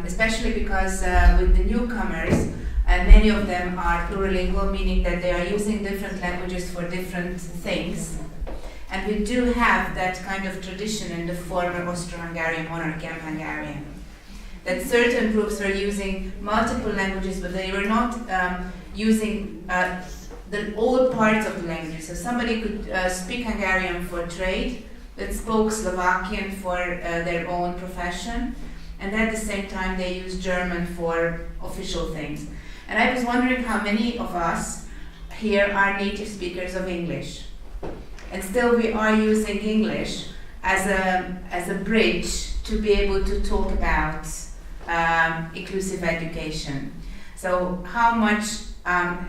especially because with the newcomers, many of them are plurilingual, meaning that they are using different languages for different things. And we do have that kind of tradition in the former Austro-Hungarian monarchy and Hungarian, that certain groups were using multiple languages, but they were not using all parts of the language. So somebody could speak Hungarian for trade, that spoke Slovakian for their own profession, and at the same time they used German for official things. And I was wondering how many of us here are native speakers of English. And still we are using English as a bridge to be able to talk about inclusive education. So how much,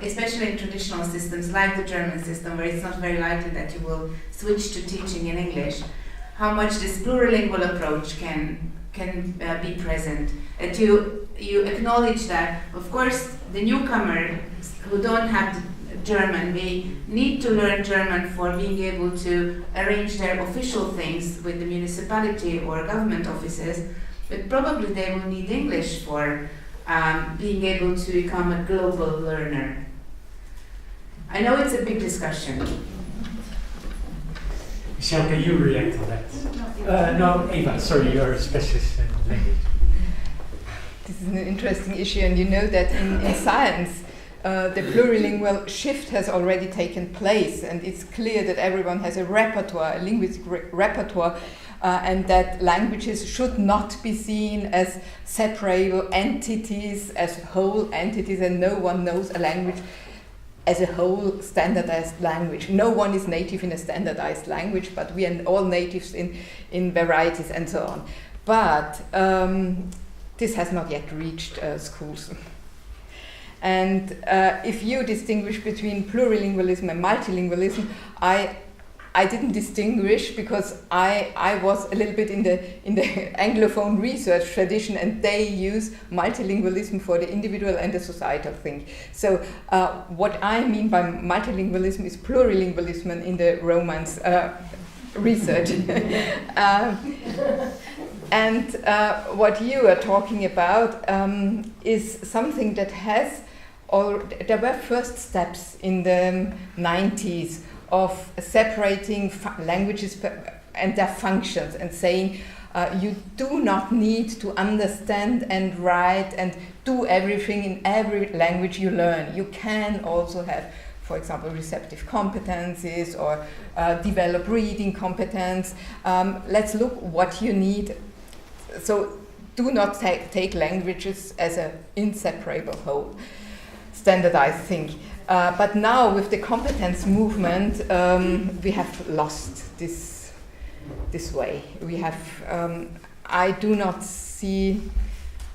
especially in traditional systems like the German system, where it's not very likely that you will switch to teaching in English, how much this plurilingual approach can be present. You acknowledge that, of course, the newcomer who don't have German, they need to learn German for being able to arrange their official things with the municipality or government offices, but probably they will need English for being able to become a global learner. I know it's a big discussion. Michelle, can you react to that? No, Eva, sorry, you're a specialist in language. this is an interesting issue, and you know that in science, the plurilingual shift has already taken place, and it's clear that everyone has a repertoire, a linguistic repertoire, and that languages should not be seen as separable entities, as whole entities, and no one knows a language as a whole standardized language. No one is native in a standardized language, but we are all natives in varieties and so on. But this has not yet reached schools. And if you distinguish between plurilingualism and multilingualism, I didn't distinguish because I was a little bit in the Anglophone research tradition, and they use multilingualism for the individual and the societal thing. So what I mean by multilingualism is plurilingualism in the Romance research. And what you are talking about is something that has, there were first steps in the 90s of separating languages and their functions and saying you do not need to understand and write and do everything in every language you learn. You can also have, for example, receptive competencies or develop reading competence. Let's look what you need. So do not take languages as an inseparable whole, standardized thing. But now with the competence movement, we have lost this way. We have. I do not see.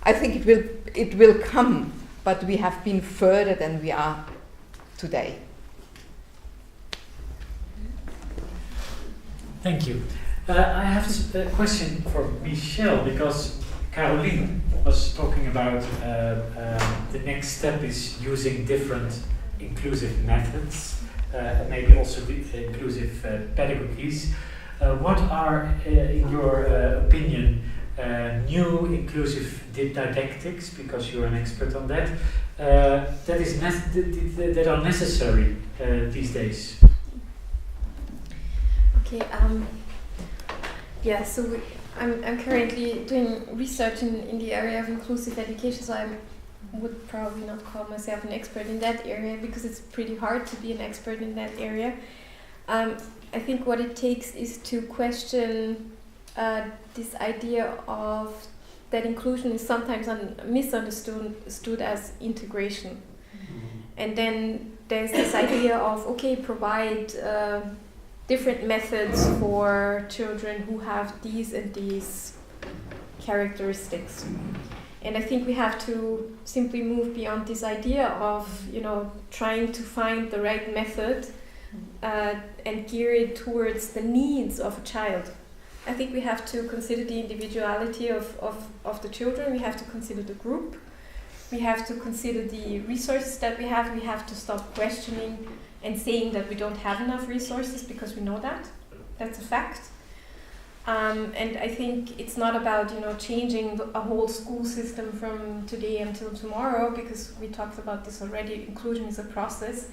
I think it will come, but we have been further than we are today. Thank you. I have a question for Michelle, because Caroline was talking about the next step is using different inclusive methods, maybe also inclusive pedagogies. What are, in your opinion, new inclusive didactics, because you're an expert on that, that are necessary these days? Okay. Yeah. So I'm currently doing research in the area of inclusive education. So I would probably not call myself an expert in that area because it's pretty hard to be an expert in that area. I think what it takes is to question this idea of that inclusion is sometimes misunderstood as integration. And then there's this idea of, okay, provide different methods for children who have these and these characteristics. And I think we have to simply move beyond this idea of, trying to find the right method and gear it towards the needs of a child. I think we have to consider the individuality of the children. We have to consider the group. We have to consider the resources that we have. We have to stop questioning and saying that we don't have enough resources, because we know that. That's a fact. And I think it's not about changing a whole school system from today until tomorrow, because we talked about this already. Inclusion is a process.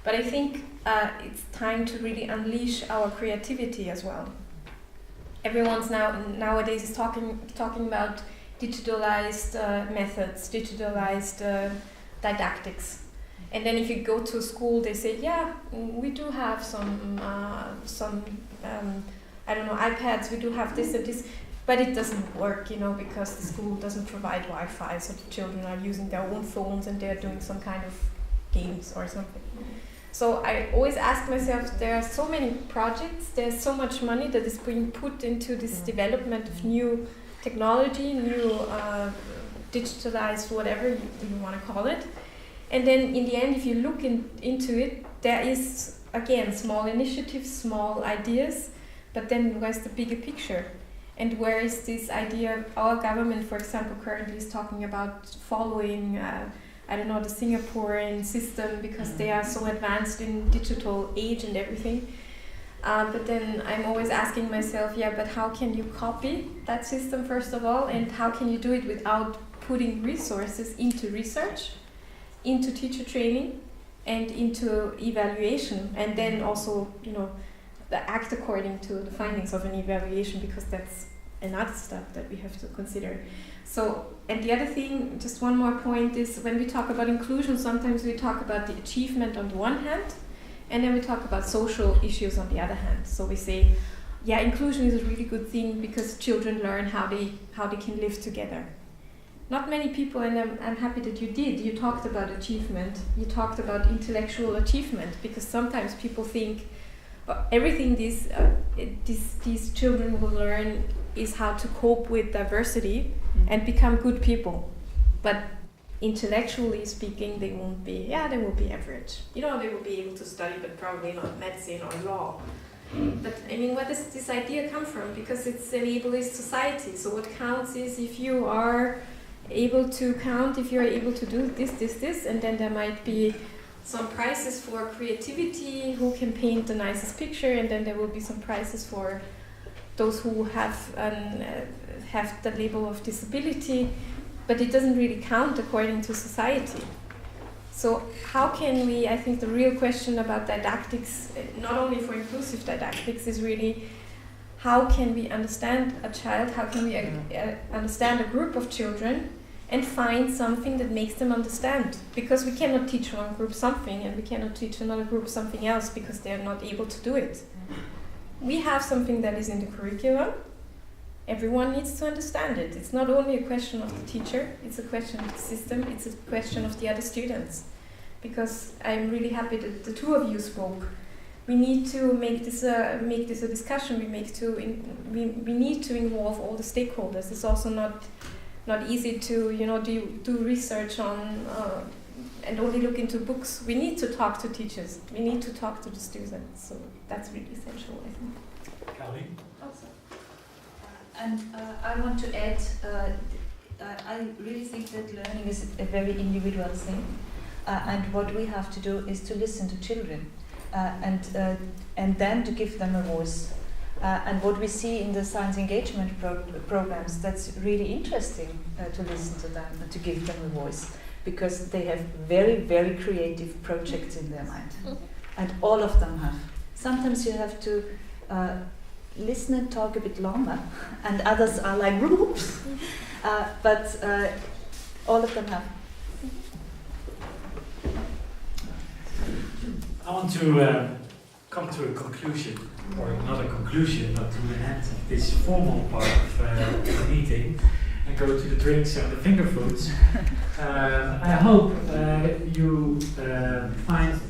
But I think it's time to really unleash our creativity as well. Everyone's nowadays is talking about digitalized methods, digitalized didactics. And then if you go to a school, they say, yeah, we do have some iPads, we do have this and this, but it doesn't work, because the school doesn't provide Wi-Fi, so the children are using their own phones and they're doing some kind of games or something. So I always ask myself, there are so many projects, there's so much money that is being put into this development of new technology, new digitalized whatever you want to call it. And then in the end, if you look into it, there is, again, small initiatives, small ideas, but then where's the bigger picture? And where is this idea? Our government, for example, currently is talking about following, the Singaporean system, because they are so advanced in digital age and everything. But then I'm always asking myself, but how can you copy that system, first of all? And how can you do it without putting resources into research, into teacher training, and into evaluation, and then also, act according to the findings of an evaluation, because that's and other stuff that we have to consider. So, and the other thing, just one more point, is when we talk about inclusion, sometimes we talk about the achievement on the one hand, and then we talk about social issues on the other hand. So we say, yeah, inclusion is a really good thing because children learn how they can live together. Not many people, and I'm happy that you did, you talked about achievement, you talked about intellectual achievement, because sometimes people think everything these children will learn is how to cope with diversity and become good people. But intellectually speaking, they will be average. They will be able to study, but probably not medicine or law. But I mean, where does this idea come from? Because it's an ableist society. So what counts is if you are able to count, if you're able to do this, and then there might be some prizes for creativity, who can paint the nicest picture, and then there will be some prizes for those who have the label of disability, but it doesn't really count according to society. So how can we, I think the real question about didactics, not only for inclusive didactics, is really how can we understand a child, how can we understand a group of children and find something that makes them understand? Because we cannot teach one group something and we cannot teach another group something else because they are not able to do it. We have something that is in the curriculum. Everyone needs to understand it. It's not only a question of the teacher, it's a question of the system, it's a question of the other students. Because I'm really happy that the two of you spoke. We need to make this a discussion. We need to involve all the stakeholders. It's also not easy to do research on and only look into books. We need to talk to teachers. We need to talk to the students. So that's really essential, I think. Kelly? And I want to add, I really think that learning is a very individual thing. And what we have to do is to listen to children and then to give them a voice. And what we see in the science engagement programs, that's really interesting to listen to them and to give them a voice, because they have very, very creative projects in their mind. And all of them have. Sometimes you have to listen and talk a bit longer, and others are like whoops, but all of them have. I want to come to a conclusion, or not a conclusion, but to an end of this formal part of the meeting, and go to the drinks and the finger foods. I hope you find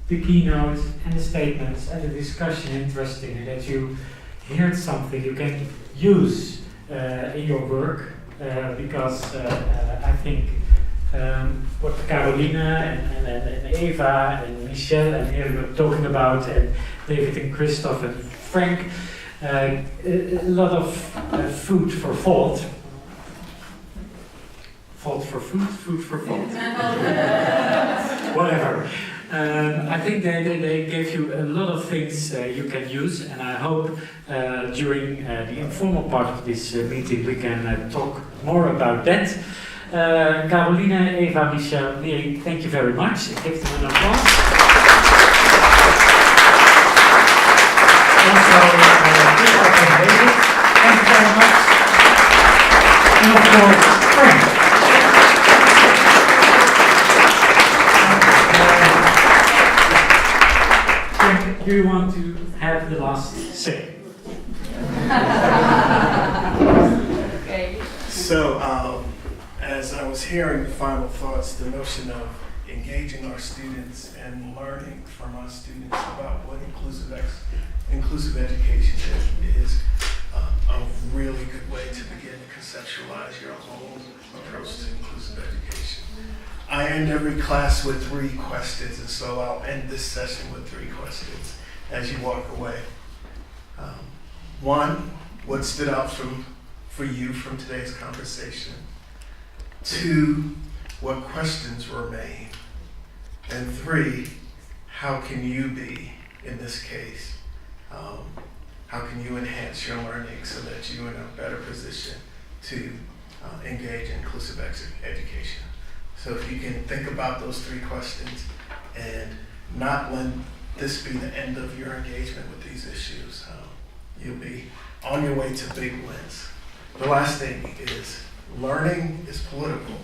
the keynote and the statements and the discussion interesting, and that you heard something you can use in your work, because I think what Carolina and Eva and Michelle and here we're talking about, and David and Christoph and Frank, a lot of food for thought. Thought for food, food for thought. Whatever. I think they gave you a lot of things you can use, and I hope during the informal part of this meeting we can talk more about that. Carolina, Eva, Michelle, Miri, thank you very much. Give them an applause. Also, Christoph and David, thank you very much. And of course, Frank. Do you want to have the last say? Okay. So, as I was hearing the final thoughts, the notion of engaging our students and learning from our students about what inclusive education is a really good way to begin to conceptualize your whole approach to inclusive education. I end every class with 3 questions, and so I'll end this session with 3 questions as you walk away. 1, what stood out for you from today's conversation? 2, what questions remain? And 3, how can you be, in this case, how can you enhance your learning so that you're in a better position to engage in inclusive education? So if you can think about those 3 questions and not let this be the end of your engagement with these issues, you'll be on your way to big wins. The last thing is learning is political.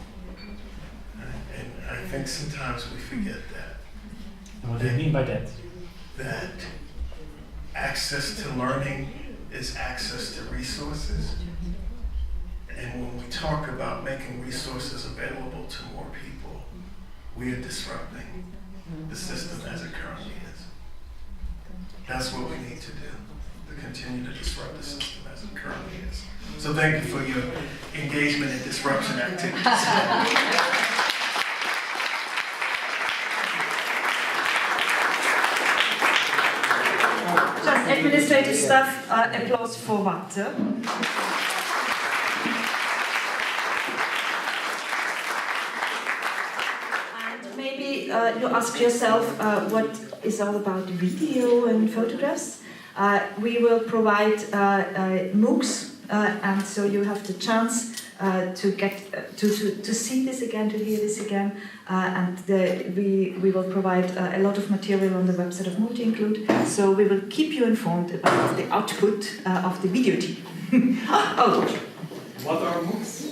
And I think sometimes we forget that. What do you mean by that? That access to learning is access to resources. And when we talk about making resources available to more people, we are disrupting the system as it currently is. That's what we need to do, to continue to disrupt the system as it currently is. So thank you for your engagement in disruption activities. Just administrative stuff, applause for what? And maybe you ask yourself what is all about video and photographs. We will provide MOOCs, and so you have the chance to get to see this again, to hear this again, and we will provide a lot of material on the website of Multi-Include. So we will keep you informed about the output of the video team. Oh. What are MOOCs?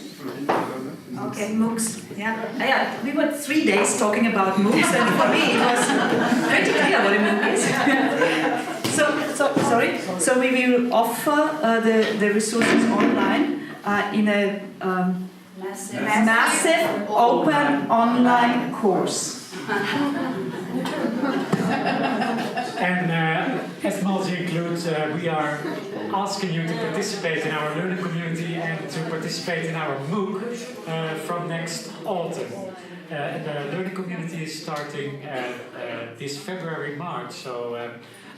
Okay, MOOCs. Yeah. We were 3 days talking about MOOCs, and for me it was pretty clear what a MOOC is. So we will offer the resources online in a massive open online course. And as Multi-Include, we are asking you to participate in our learning community and to participate in our MOOC from next autumn. The learning community is starting this February, March, so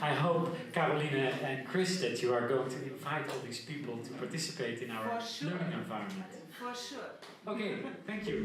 I hope, Caroline and Chris, that you are going to invite all these people to participate in our learning environment. For sure. Okay, thank you.